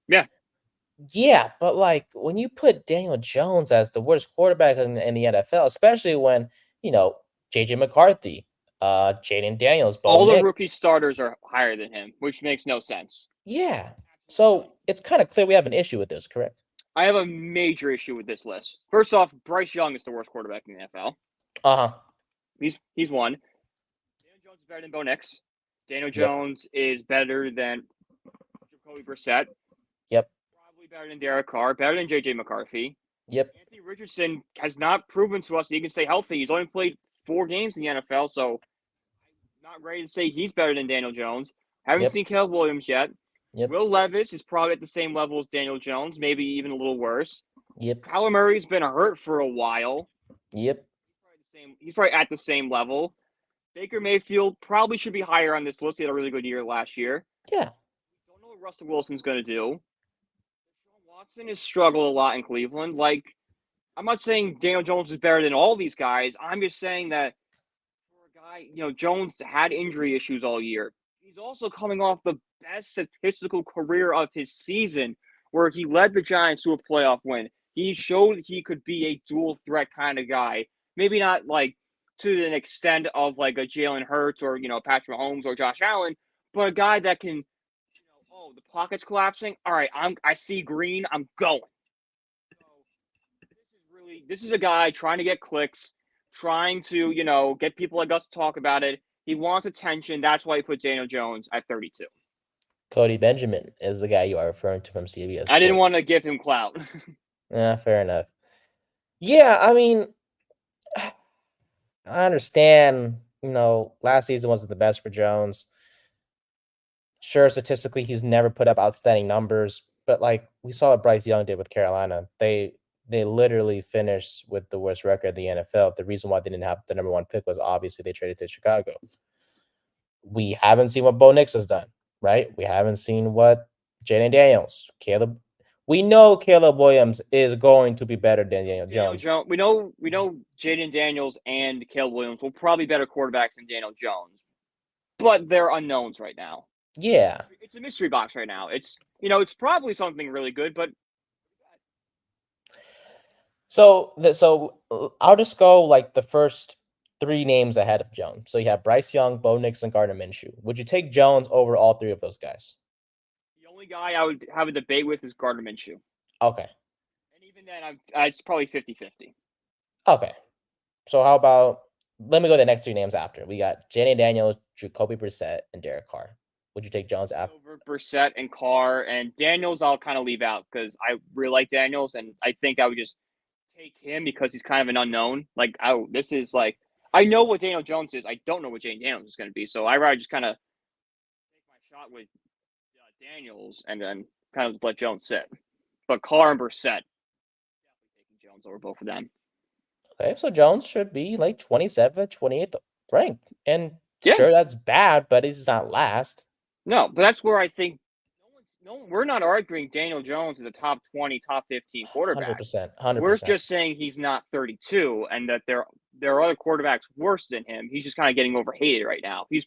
Yeah. Yeah, but when you put Daniel Jones as the worst quarterback in the NFL, especially when, JJ McCarthy, Jaden Daniels, all the Nix, rookie starters are higher than him, which makes no sense. Yeah. So it's kind of clear we have an issue with this, correct? I have a major issue with this list. First off, Bryce Young is the worst quarterback in the NFL. Uh-huh. He's one. Daniel Jones is better than Bo Nix. Daniel Jones is better than Jacoby Brissett. Yep. Probably better than Derek Carr, better than JJ McCarthy. Yep. Anthony Richardson has not proven to us that he can stay healthy. He's only played 4 games in the NFL, so I'm not ready to say he's better than Daniel Jones. Haven't seen Caleb Williams yet. Yep. Will Levis is probably at the same level as Daniel Jones, maybe even a little worse. Yep. Kyler Murray's been hurt for a while. Yep. He's probably at the same level. Baker Mayfield probably should be higher on this list. He had a really good year last year. Yeah. Don't know what Russell Wilson's going to do. Deshaun Watson has struggled a lot in Cleveland. I'm not saying Daniel Jones is better than all these guys. I'm just saying that for a guy, Jones had injury issues all year. He's also coming off the best statistical career of his season, where he led the Giants to a playoff win. He showed he could be a dual threat kind of guy. Maybe not to an extent of a Jalen Hurts or Patrick Mahomes or Josh Allen, but a guy that can, the pocket's collapsing. All right, I see green. I'm going. So this is a guy trying to get clicks, trying to get people like us to talk about it. He wants attention. That's why he put Daniel Jones at 32. Cody Benjamin is the guy you are referring to from CBS. I didn't want to give him clout. Yeah, fair enough. Yeah, I mean, I understand, last season wasn't the best for Jones. Sure, statistically, he's never put up outstanding numbers, but we saw what Bryce Young did with Carolina. They literally finished with the worst record in the NFL. The reason why they didn't have the number 1 pick was obviously they traded to Chicago. We haven't seen what Bo Nix has done, right? We haven't seen what Jaden Daniels, Caleb. We know Caleb Williams is going to be better than Daniel Jones. We know Jaden Daniels and Caleb Williams will probably be better quarterbacks than Daniel Jones, but they're unknowns right now. Yeah, it's a mystery box right now. It's it's probably something really good, but so I'll just go the first 3 names ahead of Jones. So you have Bryce Young, Bo Nix, and Gardner Minshew. Would you take Jones over all 3 of those guys? The only guy I would have a debate with is Gardner Minshew. Okay. And even then, it's probably 50-50. Okay. So how about let me go to the next 3 names after. We got Jenny Daniels, Jacoby Brissett, and Derek Carr. Would you take Jones after? Over Brissett and Carr, and Daniels I'll kind of leave out because I really like Daniels, and I think I would just take him because he's kind of an unknown. Like, this is like, I know what Daniel Jones is. I don't know what Jane Daniels is going to be. So I'd rather just kind of take my shot with Daniels and then kind of let Jones sit. But Carr and Brissett, definitely taking Jones over both of them. Okay, so Jones should be like 27th, 28th ranked. And Yeah. sure, that's bad, but he's not last. No, but that's where I think we're not arguing Daniel Jones is a top 20, top 15 quarterback. 100%. We're just saying he's not 32 and that there are other quarterbacks worse than him. He's just kind of getting overhated right now. He's,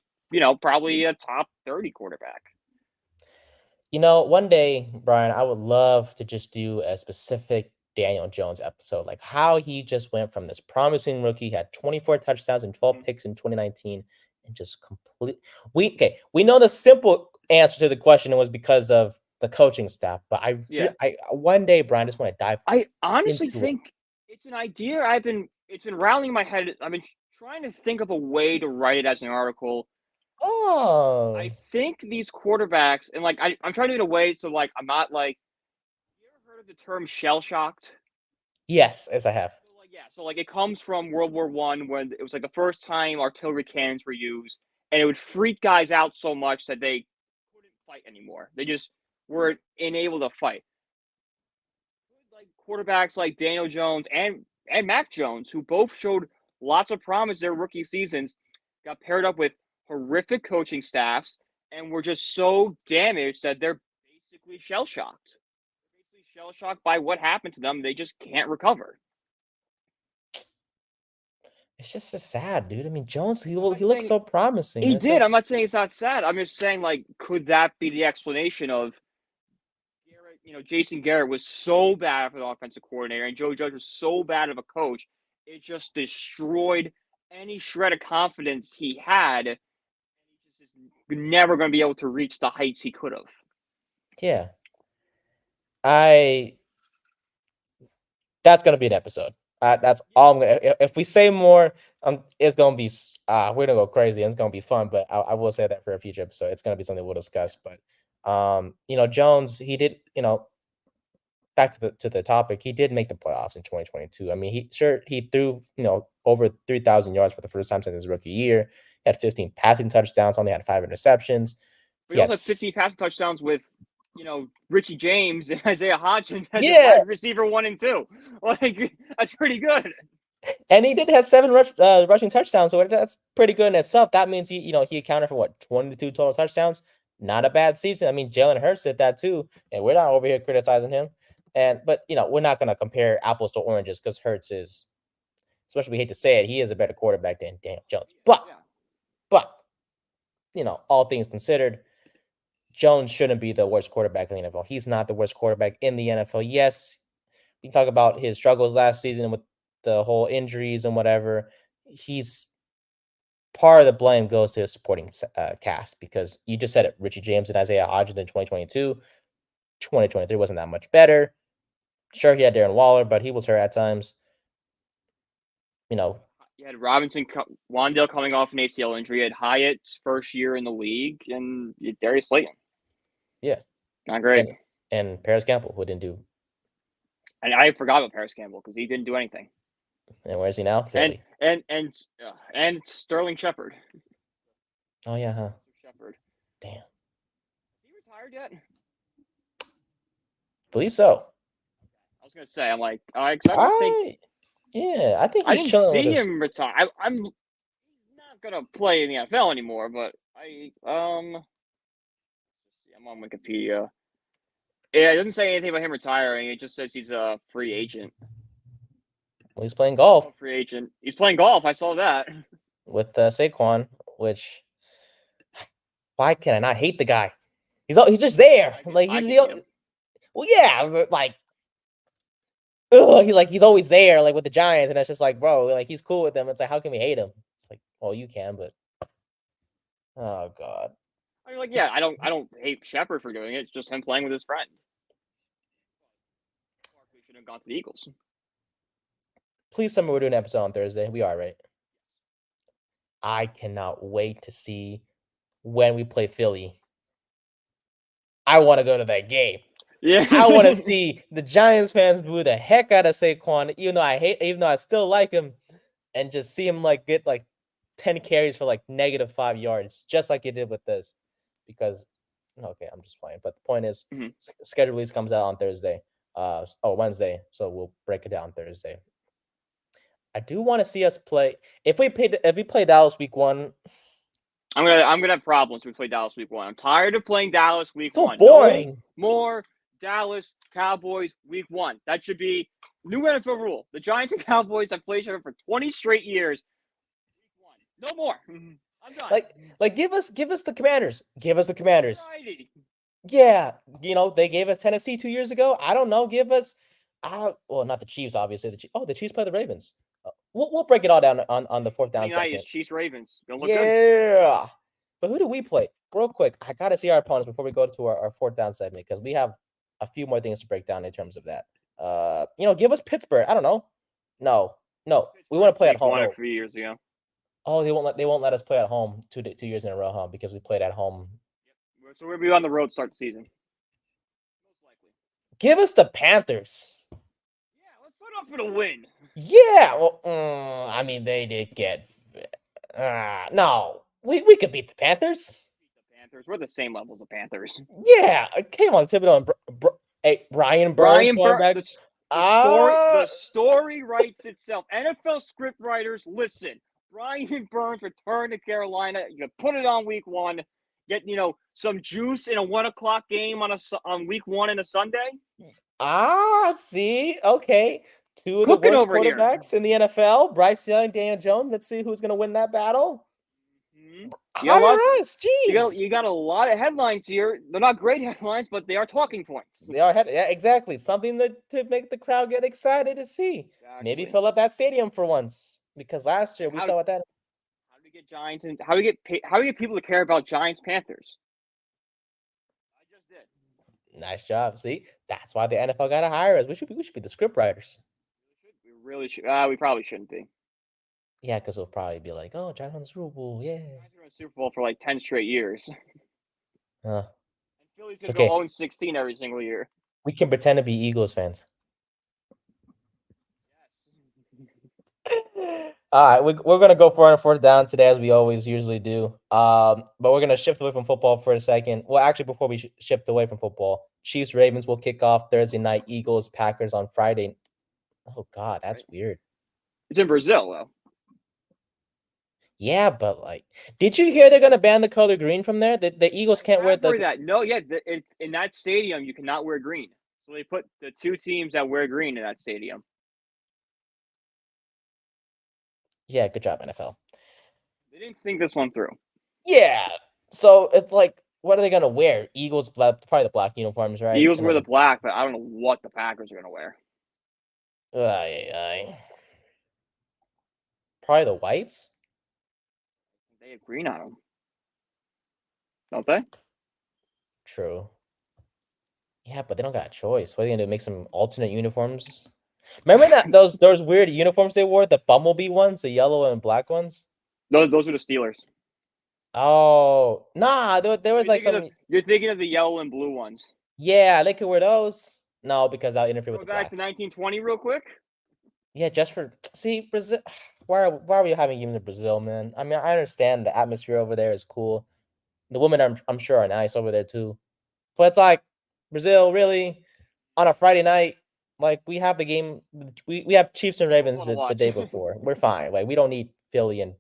probably a top 30 quarterback. One day, Brian, I would love to just do a specific Daniel Jones episode, like how he just went from this promising rookie, had 24 touchdowns and 12 picks in 2019, and just we know the simple answer to the question was because of the coaching staff, but I one day, Brian, just want to dive. I honestly think it's an idea it's been rattling my head. I've been trying to think of a way to write it as an article. Oh, I think these quarterbacks, and like I'm trying to do it in a way so like I'm not like. You ever heard of the term shell shocked? Yes, as I have. So it comes from World War I when it was like the first time artillery cannons were used, and it would freak guys out so much that they couldn't fight anymore. They just were unable to fight. Like quarterbacks like Daniel Jones and Mac Jones, who both showed lots of promise their rookie seasons, got paired up with horrific coaching staffs and were just so damaged that they're basically shell-shocked. Shell-shocked by what happened to them. They just can't recover. It's just so sad, dude. I mean, Jones, he looked so promising. He did. I'm not saying it's not sad. I'm just saying, like, could that be the explanation of Garrett? Jason Garrett was so bad for the offensive coordinator, and Joe Judge was so bad of a coach. It just destroyed any shred of confidence he had. And he just is never going to be able to reach the heights he could have. Yeah. That's gonna be an episode. That's all I'm gonna. If we say more, it's gonna be. We're gonna go crazy. And it's gonna be fun. But I will say that for a future episode, it's gonna be something we'll discuss. But Jones, he did. Back to the topic, he did make the playoffs in 2022. I mean, he threw over 3,000 yards for the first time since his rookie year. He had 15 passing touchdowns. Only had 5 interceptions. He also had 15 passing touchdowns with. Richie James and Isaiah Hodgins as wide receiver 1 and 2. Like, that's pretty good. And he did have 7 rushing touchdowns, so that's pretty good in itself. That means he accounted for 22 total touchdowns. Not a bad season. I mean, Jalen Hurts did that too, and we're not over here criticizing him. But we're not gonna compare apples to oranges because Hurts is, especially we hate to say it, he is a better quarterback than Daniel Jones. But all things considered, Jones shouldn't be the worst quarterback in the NFL. He's not the worst quarterback in the NFL. Yes, we can talk about his struggles last season with the whole injuries and whatever. He's part of the blame goes to his supporting cast because you just said it. Richie James and Isaiah Hodgins in 2022. 2023 wasn't that much better. Sure, he had Darren Waller, but he was hurt at times. You had Robinson, Wandale coming off an ACL injury. You had Hyatt's first year in the league, and Darius Slayton. Yeah. Not great. And Paris Campbell, who didn't do. And I forgot about Paris Campbell because he didn't do anything. And where's he now? Philly. And Sterling Shepard. Oh, yeah, huh? Shepard. Damn. Is he retired yet? Believe so. I was going to say, I'm like, I think I didn't see him retire. I'm not gonna play in the NFL anymore, but I'm on Wikipedia. Yeah, it doesn't say anything about him retiring. It just says he's a free agent. Well, he's playing golf. Free agent. He's playing golf. I saw that with Saquon. Which, why can I not hate the guy? He's just there. Like well, yeah, but like. He's always there, like with the Giants, and it's just like, bro, like he's cool with them. It's like, how can we hate him? It's like, well, you can, but oh god. I mean, like, yeah, I don't hate Shepard for doing it. It's just him playing with his friend. We should have gone to the Eagles. Please tell me we're doing an episode on Thursday. We are, right? I cannot wait to see when we play Philly. I want to go to that game. Yeah, I want to see the Giants fans boo the heck out of Saquon, even though I still like him, and just see him like get like 10 carries for like -5 yards, just like he did with this. Because okay, I'm just playing. But the point is, schedule release comes out on Thursday. Wednesday. So we'll break it down Thursday. I do want to see us play. If we play Dallas week 1, I'm gonna have problems if we play Dallas week 1. I'm tired of playing Dallas week 1. Boring. No more Dallas Cowboys week 1. That should be new NFL rule. The Giants and Cowboys have played each other for 20 straight years. Week 1. No more. I'm done. Like give us the Commanders. Give us the Commanders. Alrighty. Yeah, they gave us Tennessee 2 years ago. I don't know. Give us, well, not the Chiefs, obviously. The Chiefs play the Ravens. We'll break it all down on the fourth down segment. Chiefs Ravens. Gonna look good. Yeah. But who do we play? Real quick, I gotta see our opponents before we go to our fourth down segment because we have a few more things to break down in terms of that. Give us Pittsburgh. I don't know. No. We want to play at home. Won a few years ago. Oh, they won't let us play at home 2 years in a row, huh? Because we played at home. Yep. So we'll be on the road to start the season. Most likely. Give us the Panthers. Yeah, let's set up for the win. Yeah, well, I mean, they did get. No, we could beat the Panthers. We're the same level as the Panthers. Yeah, came on Thibodeau and Brian Burns. The story writes itself. NFL script writers, listen. Brian Burns returned to Carolina. You can put it on week 1. Get some juice in a 1:00 game on week 1 and a Sunday. See, okay. 2 of the worst quarterbacks in the NFL, Bryce Young, Daniel Jones. Let's see who's going to win that battle. You got a lot of headlines here. They're not great headlines, but they are talking points. They are, yeah, exactly. Something to make the crowd get excited to see. Exactly. Maybe fill up that stadium for once, because last year we saw what that. How do we get Giants and how do we get people to care about Giants Panthers? I just did. Nice job. See, that's why the NFL got to hire us. We should be the script writers. We really should. We probably shouldn't be. Yeah, because we'll probably be like, oh, Giants won the Super Bowl. Yeah. Giants won the Super Bowl for like 10 straight years. And Philly's going to go 0-16 every single year. We can pretend to be Eagles fans. Yes. All right, we're going to go for our fourth down today, as we always usually do. But we're going to shift away from football for a second. Well, actually, before we shift away from football, Chiefs Ravens will kick off Thursday night. Eagles Packers on Friday. Oh God, that's weird. It's in Brazil, though. Yeah, but did you hear they're gonna ban the color green from there? The Eagles can't wear that. No, yeah, it's in that stadium you cannot wear green. So they put the 2 teams that wear green in that stadium. Yeah, good job, NFL. They didn't think this one through. Yeah, so it's like, what are they gonna wear? Eagles, probably the black uniforms, right? The Eagles wear the black, but I don't know what the Packers are gonna wear. Probably the whites. They have green on them, don't they? True. Yeah, but they don't got a choice. What are they gonna do? Make some alternate uniforms? Remember that those weird uniforms they wore, the bumblebee ones, the yellow and black ones? Those were the Steelers. Oh, nah, there was you're thinking of the yellow and blue ones. Yeah, they could wear those. No, because I'll interfere with the black. Back to 1920 real quick. Yeah, just for Brazil. Why are we having games in Brazil, man? I mean, I understand the atmosphere over there is cool. The women, I'm sure, are nice over there too. But it's like Brazil, really, on a Friday night. Like, we have the game. We have Chiefs and Ravens the day before. We're fine. Like, we don't need Philly and.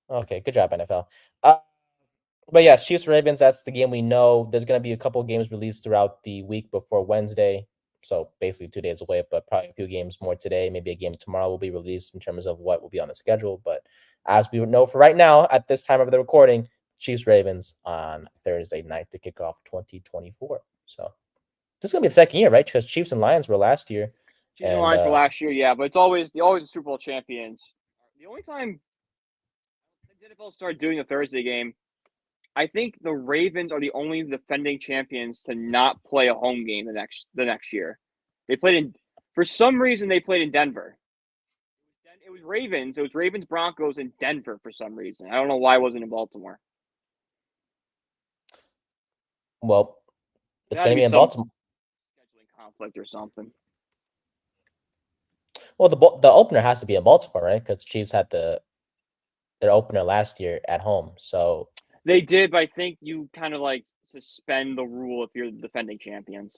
Okay, good job, NFL. But yeah, Chiefs Ravens. That's the game we know. There's gonna be a couple games released throughout the week before Wednesday. So basically 2 days away, but probably a few games more today. Maybe a game tomorrow will be released in terms of what will be on the schedule. But as we know for right now, at this time of the recording, Chiefs Ravens on Thursday night to kick off 2024. So this is gonna be the second year, right? Because Chiefs and Lions were last year. Chiefs and Lions were last year, yeah. But it's always the Super Bowl champions. The only time the NFL started doing the Thursday game I think the Ravens are the only defending champions to not play a home game the next year. They played in for some reason they played in Denver. It was Ravens Broncos in Denver for some reason. I don't know why it wasn't in Baltimore. Well, it's There had going to to be in some Baltimore. scheduling conflict or something. Well, the opener has to be in Baltimore, right? Because Chiefs had their opener last year at home. So They did, but I think you kind of like suspend the rule if you're the defending champions.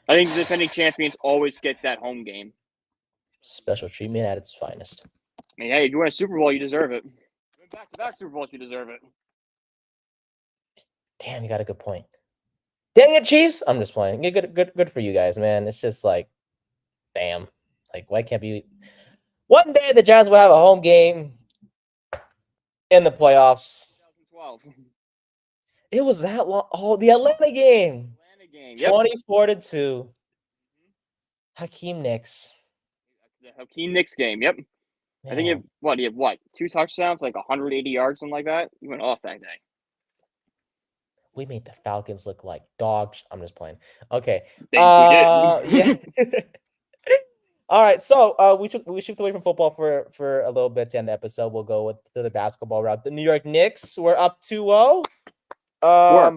I think the defending champions always get that home game. special treatment at its finest. I mean, hey, if you win a Super Bowl, you deserve it. You win back-to-back Super Bowls, you deserve it. Damn, you got a good point. Dang it, Chiefs! I'm just playing. Yeah, good for you guys, man. It's just like, damn. Like, why can't be? One day the Giants will have a home game in the playoffs. 2012. It was that long. Oh, the Atlanta game. Atlanta game. Yep. 24-2. Hakeem Nicks. The Hakeem Knicks game. Yep. Man. I think you have what? 2 touchdowns, like 180 yards, something like that. You went off that day. We made the Falcons look like dogs. I'm just playing. Okay. We did. Yeah. All right. So we shift away from football for a little bit to end the episode. We'll go to the basketball route. The New York Knicks were up 2-0.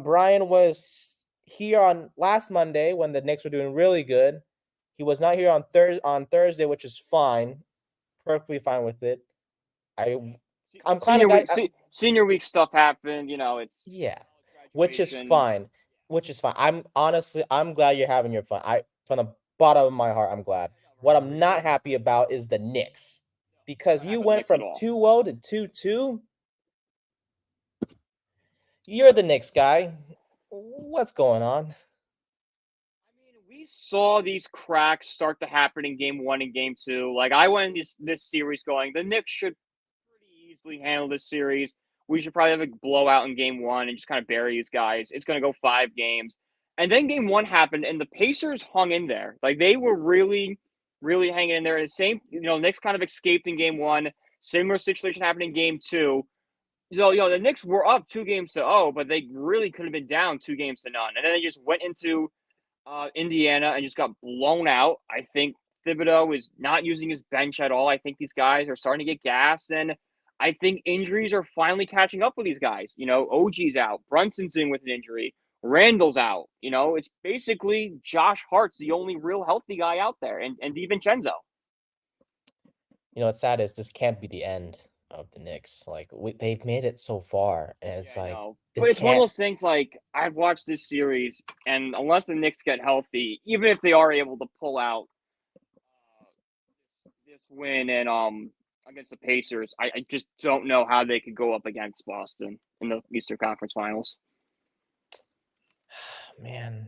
Brian was here on last Monday when the Knicks were doing really good. He was not here on Thursday, which is fine. Perfectly fine with it. I'm kind of senior week stuff happened. It's which is fine. I'm glad you're having your fun. From the bottom of my heart, I'm glad. What I'm not happy about is the Knicks, because you went from 2-0 to 2-2. You're the Knicks guy. What's going on? I mean, we saw these cracks start to happen in game 1 and game 2. Like, I went in this series going, the Knicks should pretty easily handle this series. We should probably have a blowout in game 1 and just kind of bury these guys. It's going to go 5 games. And then game 1 happened, and the Pacers hung in there. Like, they were really, really hanging in there. And the same, Knicks kind of escaped in game 1. Similar situation happened in game 2. So, the Knicks were up 2-0, but they really could have been down 2-0. And then they just went into Indiana and just got blown out. I think Thibodeau is not using his bench at all. I think these guys are starting to get gassed, and I think injuries are finally catching up with these guys. OG's out. Brunson's in with an injury. Randall's out. It's basically Josh Hart's the only real healthy guy out there, and DiVincenzo. What's sad is this can't be the end of the Knicks. Like, they've made it so far, and it's but it's one of those things. Like, I've watched this series, and unless the Knicks get healthy, even if they are able to pull out this win and against the Pacers, I just don't know how they could go up against Boston in the Eastern Conference Finals. Man,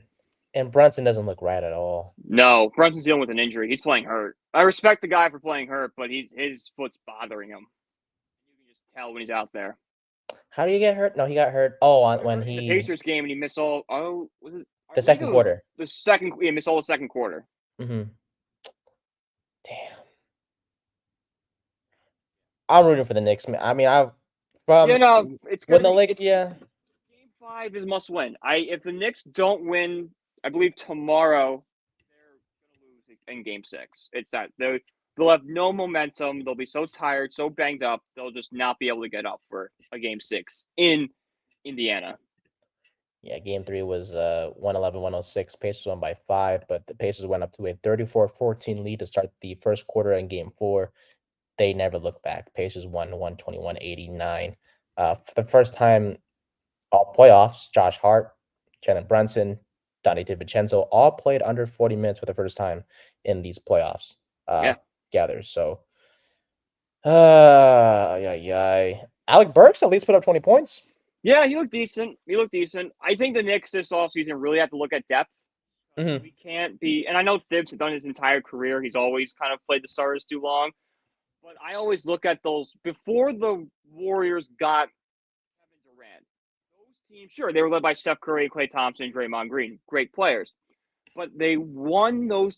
and Brunson doesn't look right at all. No, Brunson's dealing with an injury. He's playing hurt. I respect the guy for playing hurt, but his foot's bothering him. You can just tell when he's out there. How do you get hurt? No, he got hurt. Oh, when in the Pacers game, and he missed all. Oh, was it the second quarter? He missed all the second quarter. Mm-hmm. Damn. I'm rooting for the Knicks. I mean, it's when the Lakers. Game 5 is must win. If the Knicks don't win, I believe tomorrow they're going to lose in Game 6. It's that they'll have no momentum. They'll be so tired, so banged up, they'll just not be able to get up for a Game 6 in Indiana. Yeah, Game 3 was 111-106. Pacers won by 5, but the Pacers went up to a 34-14 lead to start the first quarter in Game 4. They never looked back. Pacers won 121-89. For the first time all playoffs, Josh Hart, Jalen Brunson, Donnie DiVincenzo all played under 40 minutes for the first time in these playoffs gathers. So, Alec Burks at least put up 20 points. Yeah, he looked decent. I think the Knicks this offseason really have to look at depth. Mm-hmm. We can't be – and I know Thibs has done his entire career. He's always kind of played the starters too long. But I always look at those – before the Warriors got Kevin Durant, those teams, sure, they were led by Steph Curry, Klay Thompson, Draymond Green. Great players. But they won those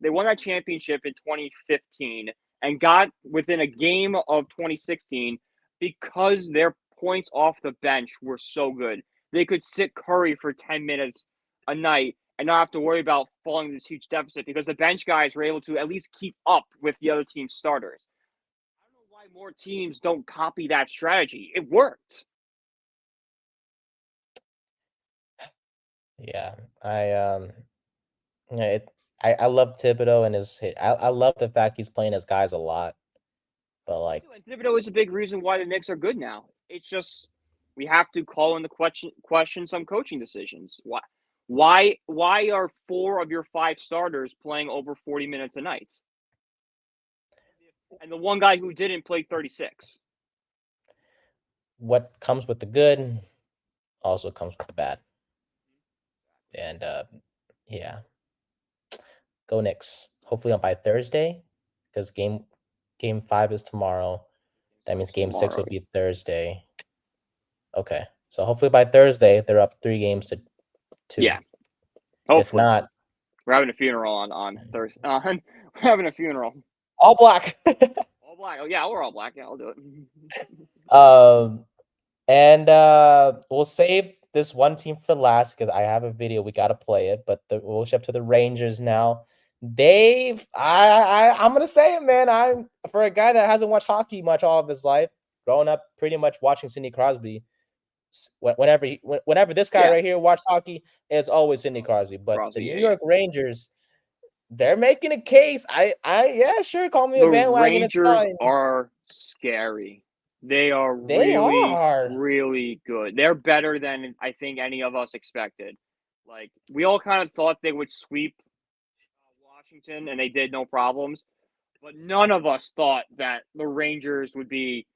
they won that championship in 2015 and got within a game of 2016 because their points off the bench were so good. They could sit Curry for 10 minutes a night and not have to worry about falling into this huge deficit because the bench guys were able to at least keep up with the other team's starters. I don't know why more teams don't copy that strategy. It worked. Yeah, I love Thibodeau and his. I love the fact he's playing his guys a lot, but like, And Thibodeau is a big reason why the Knicks are good now. It's just we have to call into question some coaching decisions. Why are 4 of your 5 starters playing over 40 minutes a night? And the one guy who didn't play 36. what comes with the good also comes with the bad, and yeah, go Knicks. Hopefully on by Thursday, because game 5 is tomorrow. That means game 6 will be Thursday. Okay, so hopefully by Thursday they're up 3 games to 2. Yeah. Hopefully. If not, we're having a funeral on Thursday. We're having a funeral. all black. All black. Oh yeah, we're all black. Yeah, I'll do it. And we'll save this one team for last because I have a video. We gotta play it, but we'll shift to the Rangers now. I'm gonna say it, man. I'm for a guy that hasn't watched hockey much all of his life, growing up pretty much watching Sidney Crosby. Whenever this guy right here watched hockey, it's always Sidney Crosby. But the New York Rangers, they're making a case. Yeah, sure, call me a bandwagon. The Rangers are scary. They are really good. They're better than I think any of us expected. Like we all kind of thought they would sweep Washington, and they did, no problems. But none of us thought that the Rangers would be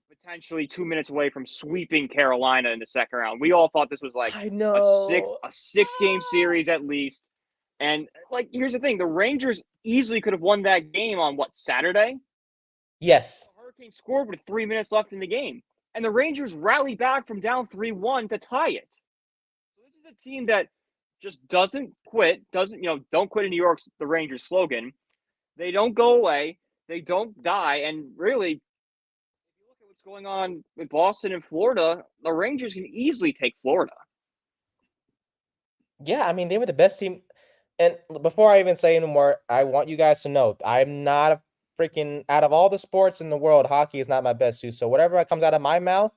potentially 2 minutes away from sweeping Carolina in the second round. We all thought this was like a 6-game series at least. And like, here's the thing: the Rangers easily could have won that game on Saturday. Yes. The Hurricanes scored with 3 minutes left in the game, and the Rangers rallied back from down 3-1 to tie it. So this is a team that just doesn't quit. Don't quit in New York's the Rangers slogan. They don't go away. They don't die. And really, if you look at what's going on with Boston and Florida, the Rangers can easily take Florida. Yeah, I mean, they were the best team. And before I even say anymore, I want you guys to know I'm not a freaking out of all the sports in the world, hockey is not my best suit. So whatever comes out of my mouth,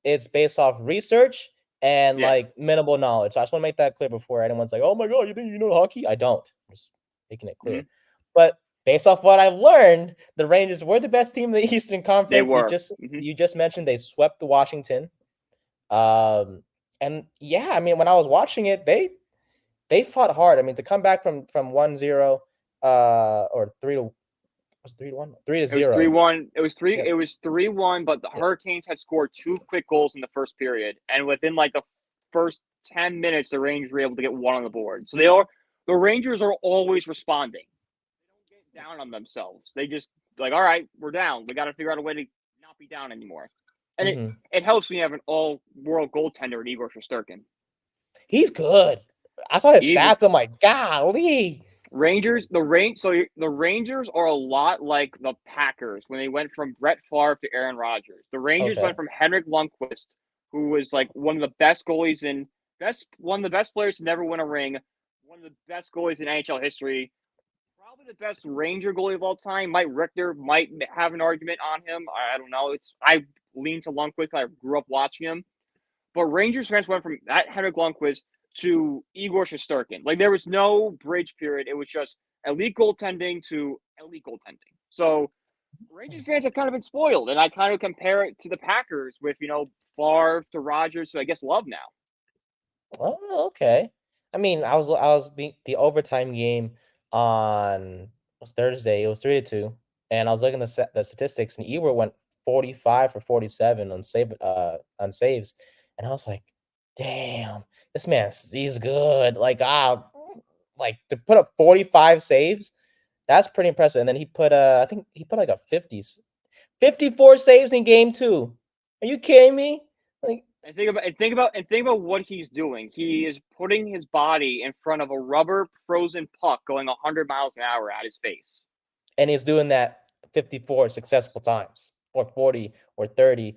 it's based off research and like minimal knowledge. So I just want to make that clear before anyone's like, "Oh my god, you think you know hockey?" I don't. I'm just making it clear. But based off what I've learned, the Rangers were the best team in the Eastern Conference. They were. You just mentioned they swept the Washington. And yeah, I mean, when I was watching it, they fought hard. I mean, to come back from 1-0 or 3-1. 3-0. It was 3-1. It was 3-1, but the Hurricanes had scored 2 quick goals in the first period, and within like the first 10 minutes, the Rangers were able to get 1 on the board. So the Rangers are always responding. They don't get down on themselves. They just like, all right, we're down. We got to figure out a way to not be down anymore. And it helps when you have an all-world goaltender in Igor Shesterkin. He's good. I saw his stats. I'm like, golly. The Rangers are a lot like the Packers when they went from Brett Favre to Aaron Rodgers. The Rangers went from Henrik Lundqvist, who was like one of the best goalies one of the best players to never win a ring, one of the best goalies in NHL history, probably the best Ranger goalie of all time. Mike Richter might have an argument on him. I don't know. I lean to Lundqvist. I grew up watching him, but Rangers fans went from that Henrik Lundqvist to Igor Shesterkin. Like, there was no bridge period. It was just elite goaltending to elite goaltending. So Rangers fans have kind of been spoiled, and I kind of compare it to the Packers with, Favre to Rodgers, so I guess Love now. Oh, okay. I mean, I was the overtime game on Thursday. It was 3-2, and I was looking at the statistics, and Igor went 45 for 47 on saves, and I was like, damn, this man, he's good. Like, to put up 45 saves, that's pretty impressive. And then he put I think he put like a 54 saves in game 2. Are you kidding me? Like, and think about what he's doing. He is putting his body in front of a rubber frozen puck going 100 miles an hour at his face. And he's doing that 54 successful times, or 40 or 30.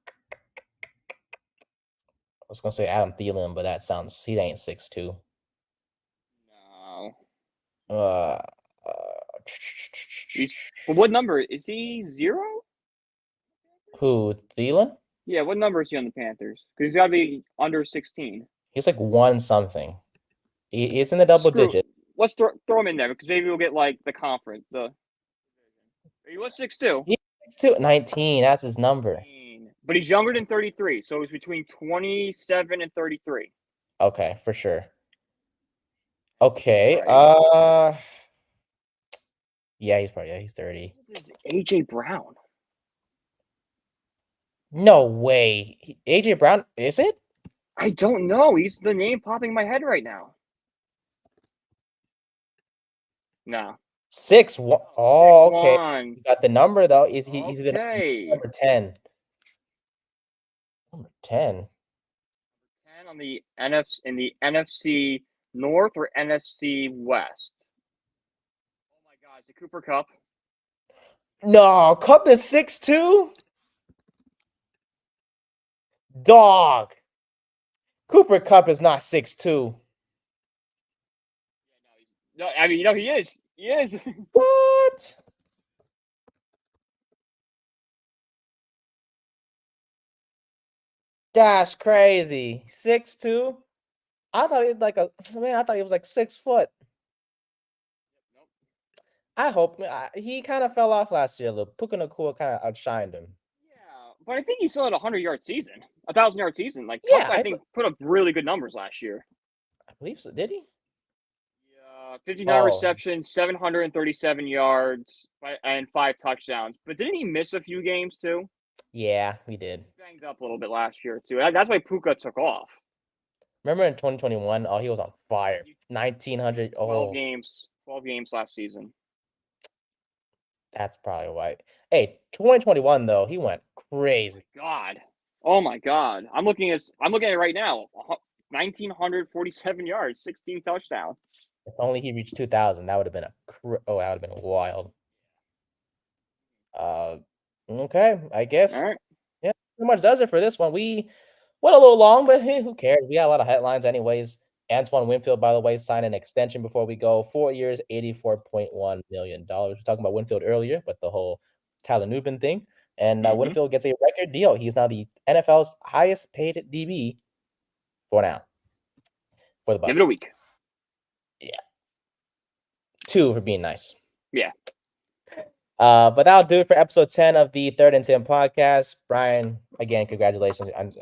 was gonna say Adam Thielen, but he ain't 6'2". No. Uh, But what number is he? 0? who, Thielen? Yeah. What number is he on the Panthers? Because he's got to be under 16. He's like 1 something. He's in the double digits. Let's throw him in there because maybe we'll get like the conference. He was 6'2". He's 6'2", 19. That's his number. But he's younger than 33, so he's between 27 and 33. Okay, for sure. Okay. Right. Yeah, he's 30. This is AJ Brown. No way. AJ Brown, is it? I don't know. He's the name popping in my head right now. No. 6'1". Oh, okay. 6'1". You got the number though. He's Okay. number 10. Number 10. 10 on the NFC North or NFC West. Oh my God, is it Cooper Kupp? No, Kupp is 6'2". Dog. Cooper Kupp is not 6'2". No, I mean, he is. He is. What? That's crazy. 6'2". I thought he was like 6 foot. Nope. I hope he kind of fell off last year a little. Puka Nacua kind of outshined him. Yeah, but I think he still had a 100-yard season, 1,000-yard season. Like, Yeah, Kupp, I think put up really good numbers last year. I believe so. Did he? Yeah, 59 receptions, 737 yards, and 5 touchdowns. But didn't he miss a few games too? Yeah, he did. Banged up a little bit last year too. That's why Puka took off. Remember in 2021? Oh, he was on fire. 1,900. 12 games. 12 games last season. That's probably why. Hey, 2021 though, he went crazy. Oh my God! I'm looking at it right now. 1,947 yards, 16 touchdowns. If only he reached 2,000, that would have been that would have been wild. Okay, I guess. All right. Yeah, pretty much does it for this one. We went a little long, but hey, who cares? We got a lot of headlines anyways. Antoine Winfield, by the way, signed an extension before we go. 4 years, $84.1 million. We were talking about Winfield earlier, but the whole Tyler Nubin thing. And Winfield gets a record deal. He's now the NFL's highest paid DB for now. For the Bucs. Give it a week. Yeah. 2 for being nice. Yeah. But that'll do it for episode 10 of the 3rd and 10 podcast. Brian, again, congratulations on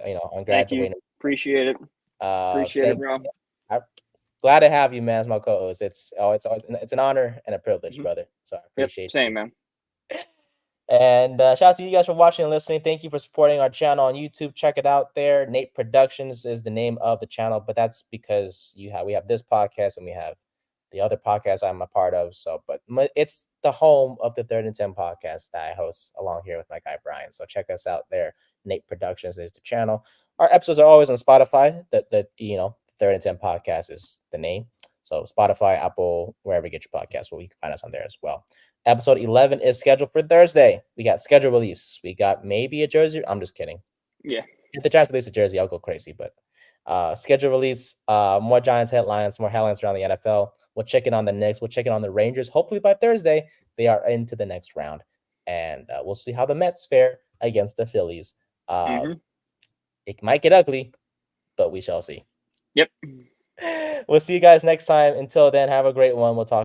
graduating. Thank you. Appreciate it. Appreciate it, bro. I'm glad to have you, man, as my co-host. It's an honor and a privilege, brother. So I appreciate it. Same, man. And shout out to you guys for watching and listening. Thank you for supporting our channel on YouTube. Check it out there. Nate Productions is the name of the channel, but that's because we have this podcast and we have the other podcast I'm a part of. So, but it's the home of the 3rd and 10 podcast that I host along here with my guy Brian. So check us out there. Nate Productions is the channel. Our episodes are always on Spotify. The 3rd and 10 podcast is the name. So Spotify, Apple, wherever you get your podcast, well, you can find us on there as well. Episode 11 is scheduled for Thursday. We got schedule release. We got maybe a jersey. I'm just kidding. Yeah. If the Giants release a jersey, I'll go crazy. But schedule release, more Giants headlines, more headlines around the NFL. We'll check in on the Knicks. We'll check in on the Rangers. Hopefully by Thursday, they are into the next round. And we'll see how the Mets fare against the Phillies. It might get ugly, but we shall see. Yep. We'll see you guys next time. Until then, have a great one. We'll talk.